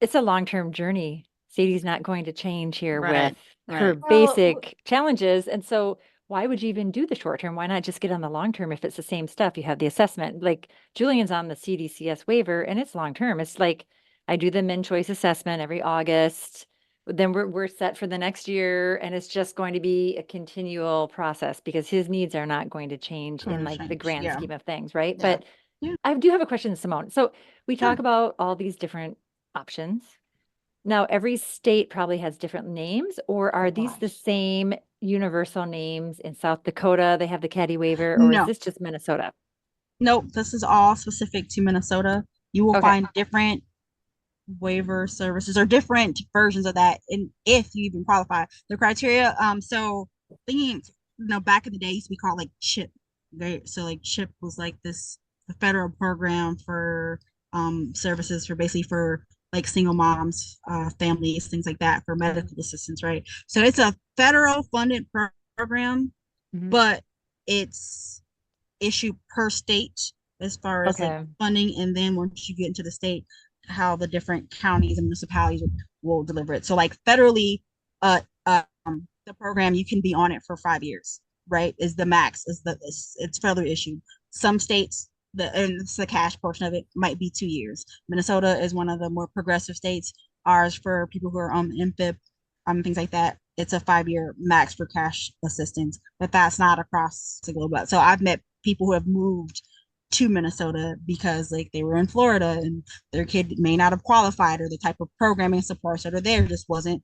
it's a long-term journey. Sadie's not going to change here with her basic challenges. And so why would you even do the short term? Why not just get on the long term if it's the same stuff? You have the assessment. Like Julian's on the CDCS waiver and it's long term. It's like I do the min choice assessment every August. then we're set for the next year, and it's just going to be a continual process because his needs are not going to change in like the grand Yeah. scheme of things, right? Yeah. But Yeah. I do have a question, Simone. So we Sure. talk about all these different options. Now, every state probably has different names, or are these the Gosh. same universal names in South Dakota? They have the CADI waiver, or is No, this just Minnesota? nope. This is all specific to Minnesota. You will Okay. find different waiver services or different versions of that, and if you even qualify the criteria. So thinking, back in the day, it used to be called like CHIP. Right? So like CHIP was like this the federal program for services for basically for like single moms, families, things like that for medical assistance, right? So it's a federal funded program, Mhm. but it's issued per state as far as like Okay. funding, and then once you get into the state, how the different counties and municipalities will deliver it. So like federally, the program you can be on it for 5 years, right? Is the max, it's federally issued. Some states, and it's the cash portion of it, might be 2 years. Minnesota is one of the more progressive states. Ours, for people who are on MFIP, things like that, it's a 5 year max for cash assistance, but that's not across the globe. So I've met people who have moved to Minnesota because like they were in Florida and their kid may not have qualified, or the type of programming supports that are there just wasn't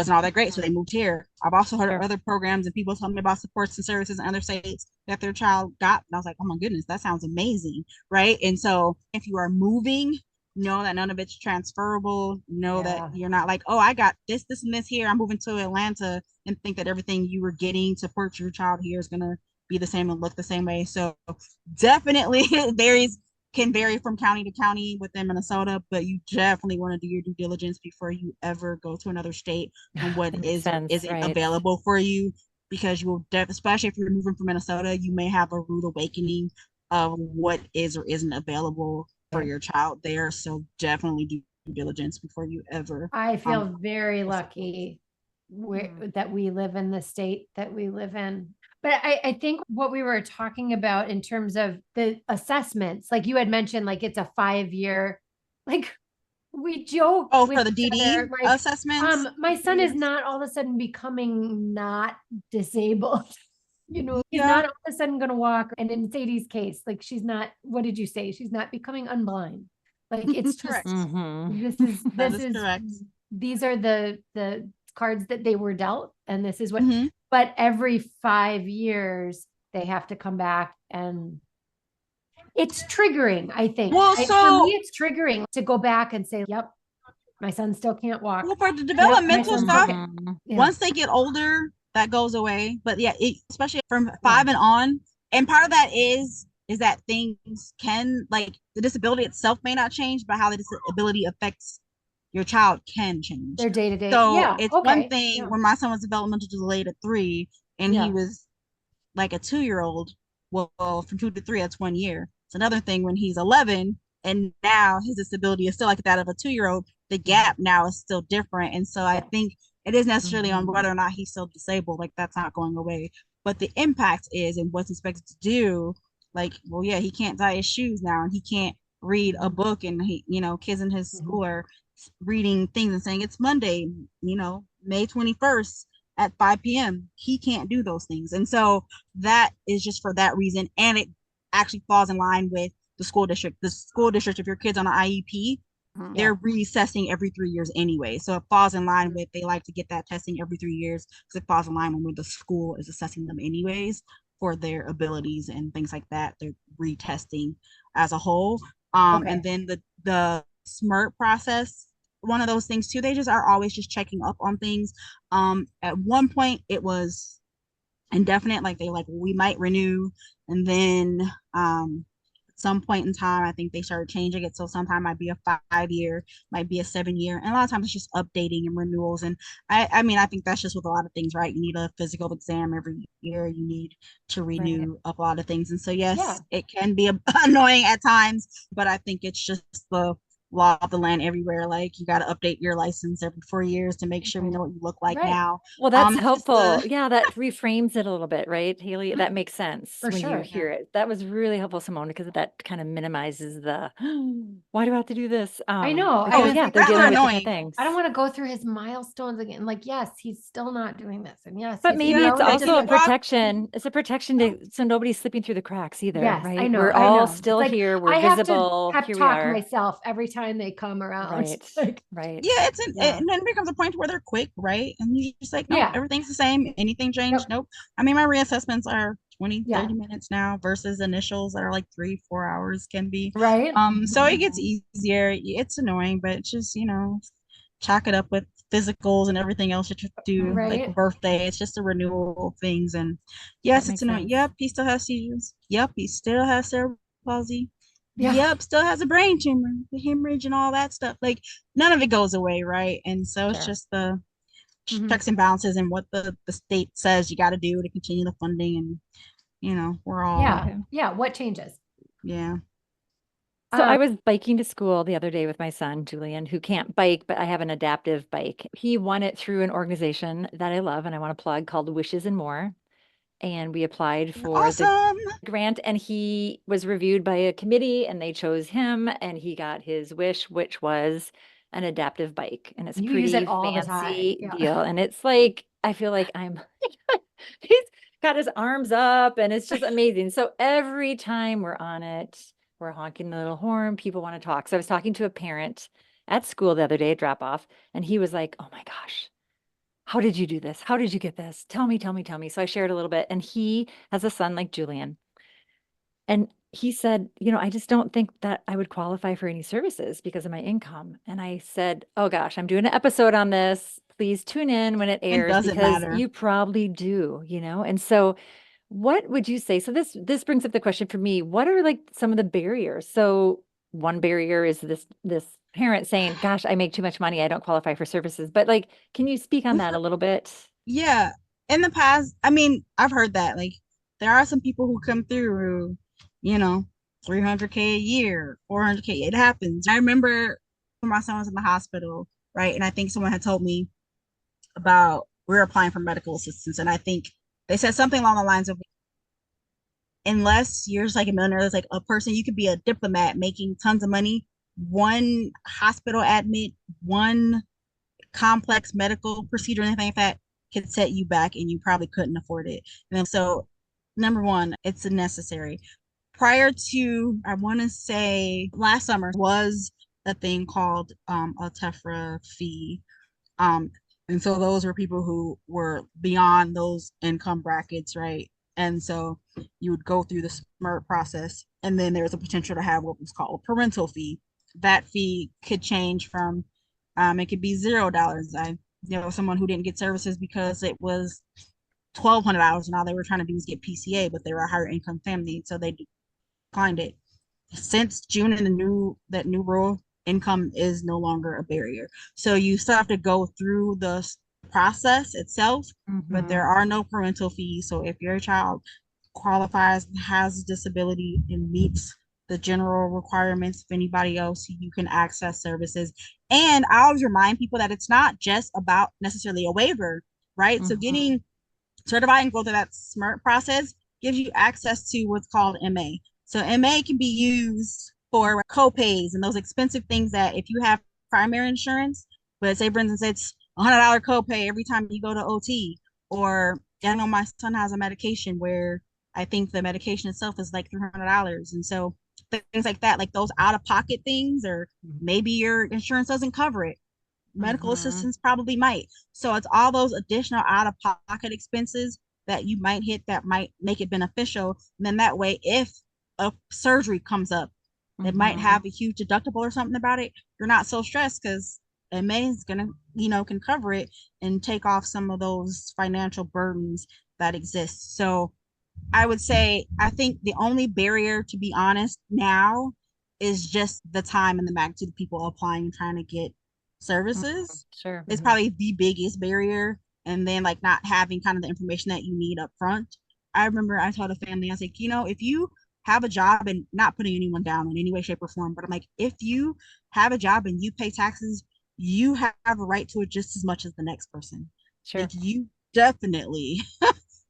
all that great. So they moved here. I've also heard Sure. of other programs and people telling me about supports and services in other states that their child got. And I was like, oh my goodness, that sounds amazing. Right. And so if you are moving, know that none of it's transferable. Know that Yeah. you're not like, oh, I got this, this, and this here. I'm moving to Atlanta, and think that everything you were getting to support your child here is going to be the same and look the same way. So definitely it varies, can vary from county to county within Minnesota, but you definitely want to do your due diligence before you ever go to another state on what Makes is or sense, isn't right? available for you, because you will especially if you're moving from Minnesota, you may have a rude awakening of what is or isn't available for Right. your child there. So definitely do due diligence before you ever I feel very support. lucky Mm. that we live in the state that we live in. But I think what we were talking about in terms of the assessments, like you had mentioned, like it's a 5 year, like we joke Oh, with for the each DD other, like, assessments? my son is 3 years? not all of a sudden becoming not disabled. He's Yeah, not all of a sudden going to walk. And in Sadie's case, like she's not, what did you say? She's not becoming unblind. Like it's just, correct. Mhm. That is correct. these are the cards that they were dealt, and this is what, Mhm. but every 5 years they have to come back, and it's triggering, I think. Well, For me, so it's triggering to go back and say, yep, my son still can't walk. well, for the Yep, my developmental son still stuff, can't. Mhm. Yeah. once they get older, that goes away. But yeah, especially from Yeah. 5 and on. And part of that is that things can, like, the disability itself may not change, but how the disability affects your child can change. Their day to day. So Yeah. it's one Okay. thing Yeah. when my son was developmental delayed at 3 and he Yeah. was like a 2 year old. Well, from 2 to 3, that's 1 year. It's another thing when he's 11 and now his disability is still like that of a 2 year old. The gap now is still different. And so I think it isn't necessarily on whether or not he's still disabled, like that's not going away. But the impact is, and what's expected to do, like, well, yeah, he can't tie his shoes now and he can't read a book, and he, kids in his school are reading things and saying it's Monday, May 21st at 5 p.m. He can't do those things. And so that is just for that reason. And it actually falls in line with the school district. The school district, if your kid's on an IEP, they're reassessing every 3 years anyway. So it falls in line with, they like to get that testing every 3 years because it falls in line with the school is assessing them anyways for their abilities and things like that. They're retesting as a whole. Okay. And then the SMRT process, one of those things too, they just are always just checking up on things. At one point it was indefinite, like they like, we might renew, and then at some point in time I think they started changing it, so sometime might be a 5 year, might be a 7 year, and a lot of times it's just updating and renewals. And I mean, I think that's just with a lot of things, right? You need a physical exam every year, you need to renew up a lot of things. And so yes, it can be annoying at times, but I think it's just the law of the land everywhere. Like you got to update your license every 4 years to make sure we know what you look like Right. now. Well, that's Just helpful. Yeah, that reframes it a little bit, right, Haley? That makes sense For when you sure. hear it. That was really helpful, Simone, because that kind of minimizes the, why do I have to do this? I know. Because, I was yeah, like, they're rather dealing with annoying. different things. I don't want to go through his milestones again. Like, yes, he's still not doing this. And yes, But he's, maybe you it's know, it also just a like, protection. It's a protection to so nobody's slipping through the cracks either, yes, right? I know. We're I all know. It's still like, here. We're I have to visible. pep Here we talk are. myself every time they come around. Right. Like, Right. Yeah, Yeah. and then it becomes a point where they're quick, right? And you're just like, nope, Yeah. everything's the same. Anything changed? Yep. Nope. I mean, my reassessments are 20, Yeah. 30 minutes now versus initials that are like 3-4 hours can be. Right. So it gets easier. It's annoying, but it's just, chalk it up with physicals and everything else that you do, like Right. birthday. It's just a renewal of things. And That yes, makes it's annoying. sense. Yep, he still has seizures. Yep, he still has cerebral palsy. Yeah. Yep, still has a brain tumor, the hemorrhage and all that stuff. Like none of it goes away, right? And so it's Sure. just the Mhm. checks and balances and what the state says you got to do to continue the funding. And we're all Yeah. Okay. Yeah. What changes? yeah. So I was biking to school the other day with my son, Julian, who can't bike, but I have an adaptive bike. He won it through an organization that I love and I want to plug called Wishes and More. And we applied for the Awesome. grant and he was reviewed by a committee and they chose him and he got his wish, which was an adaptive bike. And it's a You use pretty it all the time. fancy Yeah. deal. And it's like, I feel like he's got his arms up and it's just amazing. So every time we're on it, we're honking the little horn, people want to talk. So I was talking to a parent at school the other day at drop off and he was like, oh my gosh, how did you do this? How did you get this? Tell me, tell me, tell me. So I shared a little bit and he has a son like Julian. And he said, I just don't think that I would qualify for any services because of my income. And I said, oh gosh, I'm doing an episode on this. Please tune in when it airs doesn't because matter. you probably do, And so what would you say? So this brings up the question for me, what are like some of the barriers? So one barrier is this parent saying, gosh, I make too much money. I don't qualify for services. But like, can you speak on that a little bit? Yeah. In the past, I mean, I've heard that. Like, there are some people who come through who, 300K a year, 400K. It happens. I remember when my son was in the hospital, right? And I think someone had told me about we're applying for medical assistance. And I think they said something along the lines of, unless you're just like a millionaire, it's like a person, you could be a diplomat making tons of money. One hospital admit, one complex medical procedure, anything like that could set you back and you probably couldn't afford it. And so, number one, it's a necessary. Prior to, I want to say last summer was a thing called a TEFRA fee. And so those were people who were beyond those income brackets, right? And so you would go through the SMRT process, and then there's a potential to have what was called a parental fee. That fee could change from, it could be $0. I someone who didn't get services because it was $1,200, and all they were trying to do was get PCA, but they were a higher income family, so they declined it. Since June and that new rule, income is no longer a barrier. So you still have to go through the process itself, but there are no parental fees. So if your child qualifies, has a disability, and meets the general requirements of anybody else, you can access services. And I always remind people that it's not just about necessarily a waiver, right? So getting certified and go through that SMRT process gives you access to what's called MA. So MA can be used for co-pays and those expensive things that if you have primary insurance, but say for instance it's $100 copay every time you go to OT, or I know my son has a medication where I think the medication itself is like $300, and so things like that, like those out-of-pocket things, or maybe your insurance doesn't cover it. Medical assistance probably might. So it's all those additional out-of-pocket expenses that you might hit that might make it beneficial. And then that way, if a surgery comes up that might have a huge deductible or something about it, you're not so stressed because MA is gonna, can cover it and take off some of those financial burdens that exist. So I would say, I think the only barrier, to be honest, now is just the time and the magnitude of people applying and trying to get services. Sure. It's probably the biggest barrier. And then not having kind of the information that you need up front. I remember I told a family, I was like, if you have a job, and not putting anyone down in any way, shape, or form, but I'm like, if you have a job and you pay taxes, you have a right to it just as much as the next person. Sure. Like, you definitely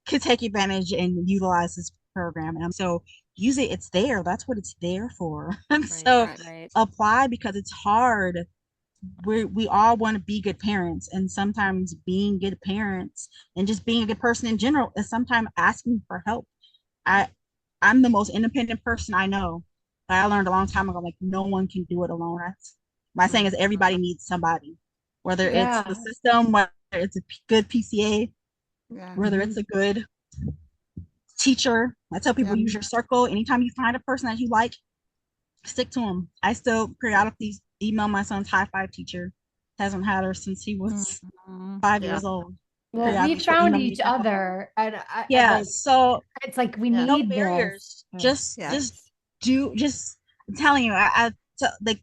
could take advantage and utilize this program. And so use it. It's there. That's what it's there for. And Right, so right. apply, because it's hard. We all want to be good parents, and sometimes being good parents and just being a good person in general is sometimes asking for help. I'm the most independent person I know. I learned a long time ago, like, no one can do it alone. My saying is everybody needs somebody, whether it's the Yeah. system, whether it's a good PCA, Yeah. whether it's a good teacher. I tell people, Yeah. use your circle. Anytime you find a person that you like, stick to them. I still periodically email my son's high five teacher. Hasn't had her since he was Mhm. 5 years old. Well, we Periodically, she'll found email me each a couple times. other, and Yeah, like, so it's like we Yeah. no need barriers. this. Just I'm telling you, like,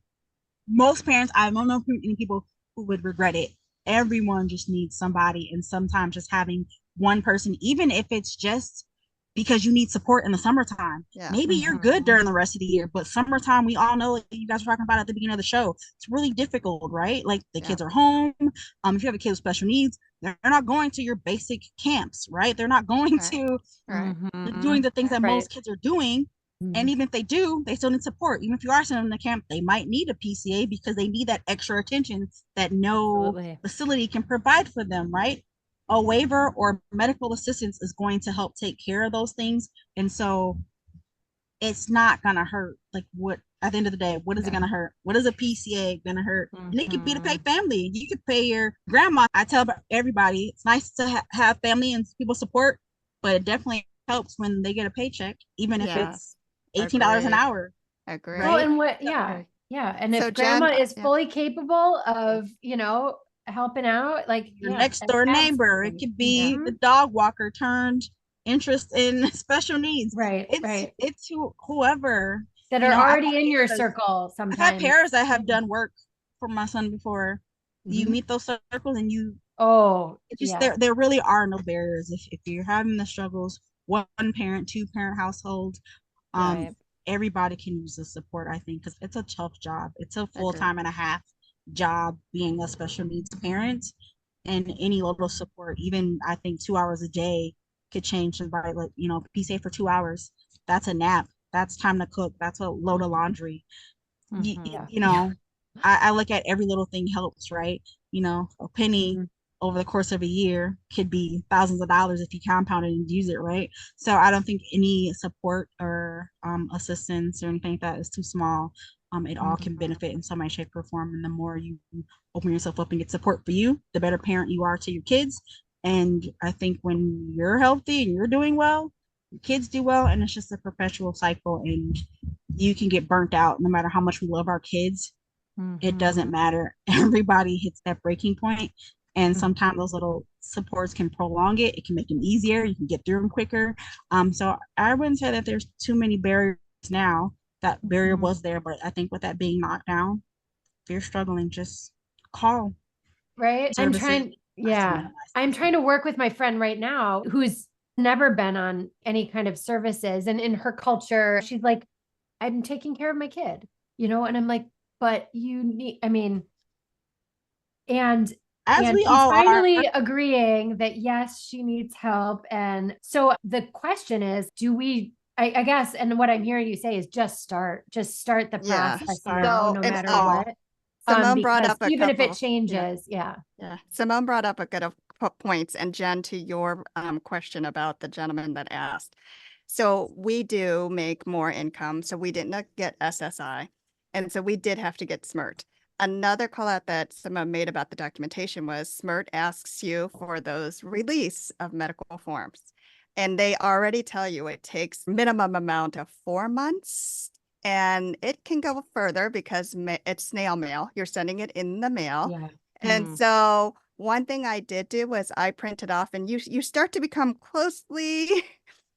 most parents, I don't know any people who would regret it. Everyone just needs somebody, and sometimes just having one person, even if it's just because you need support in the summertime. Yeah. Maybe you're good during the rest of the year, but summertime, we all know, like you guys were talking about at the beginning of the show, it's really difficult, right? Like, the kids are home. If you have a kid with special needs, they're not going to your basic camps, right? They're not going Right. to Right. doing the things that Right. most kids are doing. And even if they do, they still need support. Even if you are sending them to camp, they might need a PCA because they need that extra attention that no Absolutely. facility can provide for them, right? A waiver or medical assistance is going to help take care of those things. And so it's not going to hurt. Like, what, at the end of the day, what is it going to hurt? What is a PCA going to hurt? And it could be to pay family. You could pay your grandma. I tell everybody, it's nice to have family and people support, but it definitely helps when they get a paycheck, even if Yeah. it's $18 an Agreed. hour. Agree. Well, Right? and what, So- yeah. And So if grandma Jen, is fully capable of, helping out, like, Your yeah, next door neighbor. It absolutely. could be Mhm. the dog walker turned interest in special needs. Right, It's right. it's whoever. That You are know, I've already had in your parents- circle I've had sometimes. parents that have done work for my son before. You Mhm. meet those circles, and Oh, it just yeah. there really are no barriers if you're having the struggles. One parent, two parent household, Right. everybody can use the support, I think, because it's a tough job. It's a full Agree. time and a half job being a special needs parent, and any little support, even I think 2 hours a day, could change somebody. Like, PCA for 2 hours, that's a nap, that's time to cook, that's a load of laundry. Mhm. Yeah. I look at every little thing helps, right? A penny Mhm. over the course of a year could be thousands of dollars if you compound it and use it, right? So I don't think any support or assistance or anything like that is too small. It all can benefit in some way, shape, or form. And the more you open yourself up and get support for you, the better parent you are to your kids. And I think when you're healthy and you're doing well, your kids do well, and it's just a perpetual cycle. And you can get burnt out no matter how much we love our kids. It doesn't matter. Everybody hits that breaking point, and sometimes those little supports can prolong it. It can make them easier. You can get through them quicker. So I wouldn't say that there's too many barriers now. That barrier was there, but I think with that being knocked down, if you're struggling, just call Right. services. I'm trying to work with my friend right now who's never been on any kind of services. And in her culture, she's like, I'm taking care of my kid, and I'm like, but you need, and As we she's all are. finally agreeing that yes, she needs help. And so the question is, I guess, and what I'm hearing you say is just start the Yeah. process Start. now, So, no and matter oh, what. Simone brought Because up a even if it couple. changes, yeah. Yeah. Simone brought up a good of points. And Jen, to your question about the gentleman that asked. So we do make more income. So we didn't get SSI. And so we did have to get SMRT. Another call out that Simone made about the documentation was SMRT asks you for those release of medical forms. And they already tell you it takes minimum amount of 4 months. And it can go further because it's snail mail. You're sending it in the mail. Yeah. And so one thing I did do was I printed off, and you start to become closely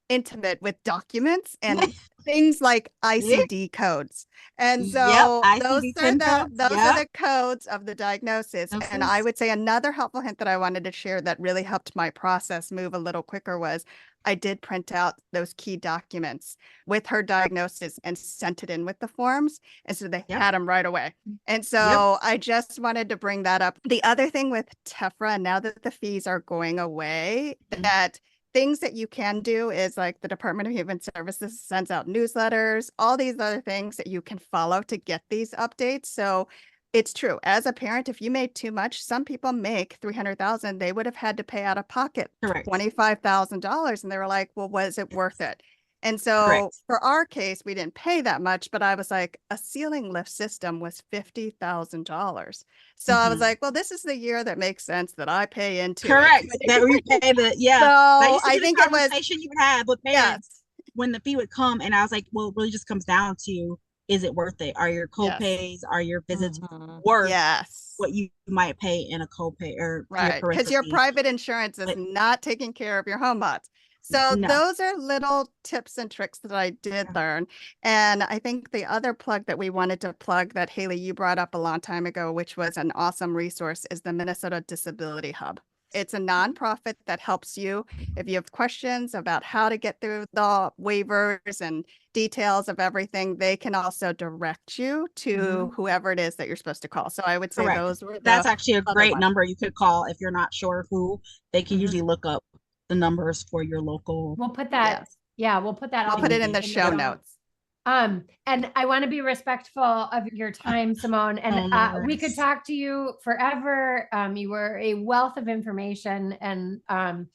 intimate with documents and things like ICD codes. And Yep, so ICD-10 codes. those Yep. are the codes of the diagnosis. And I would say another helpful hint that I wanted to share that really helped my process move a little quicker was I did print out those key documents with her diagnosis and sent it in with the forms. And so they Yep. had them right away. And so I just wanted to bring that up. The other thing with TEFRA, now that the fees are going away, that things that you can do is like the Department of Human Services sends out newsletters, all these other things that you can follow to get these updates. So it's true. As a parent, if you made too much, some people make 300,000, they would have had to pay out of pocket Correct. $25,000. And they were like, well, was it worth it? And so Correct. for our case, we didn't pay that much, but I was like, a ceiling lift system was $50,000. So I was like, well, this is the year that makes sense that I pay into Correct. it. That we pay the, yeah. So That used to I be the think it was, conversation you would have with parents yes, when the fee would come. And I was like, well, it really just comes down to, is it worth it? Are your co-pays, are your visits worth yes, what you might pay in a co-pay or right, because your private insurance is not taking care of your home bots. So No. those are little tips and tricks that I did learn. And I think the other plug that we wanted to plug that Haley, you brought up a long time ago, which was an awesome resource, is the Minnesota Disability Hub. It's a nonprofit that helps you if you have questions about how to get through the waivers and details of everything. They can also direct you to whoever it is that you're supposed to call. So I would say Correct. those were That's actually a great ones. number you could call if you're not sure who. They can usually look up the numbers for your local. We'll put that. Yes. Yeah, we'll put that. We'll all put it in the show notes. And I want to be respectful of your time, Simone, and no we could worries. talk to you forever. You were a wealth of information, and I'd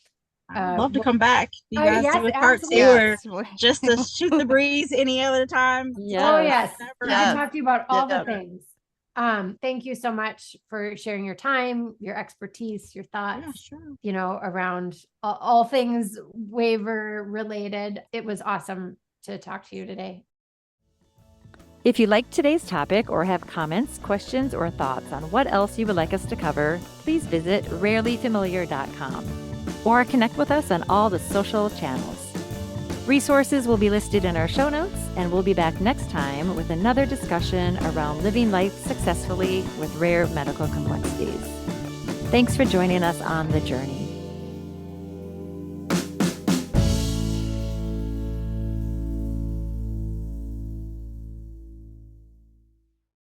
love to come back. You guys yes, do a part two absolutely. or just to shoot the breeze any other time. Oh yes, we Yes. can talk to you about all Yeah. the things. Thank you so much for sharing your time, your expertise, your thoughts, Yeah, sure. you know, around all things waiver related. It was awesome to talk to you today. If you liked today's topic or have comments, questions, or thoughts on what else you would like us to cover, please visit rarelyfamiliar.com or connect with us on all the social channels. Resources will be listed in our show notes, and we'll be back next time with another discussion around living life successfully with rare medical complexities. Thanks for joining us on the journey.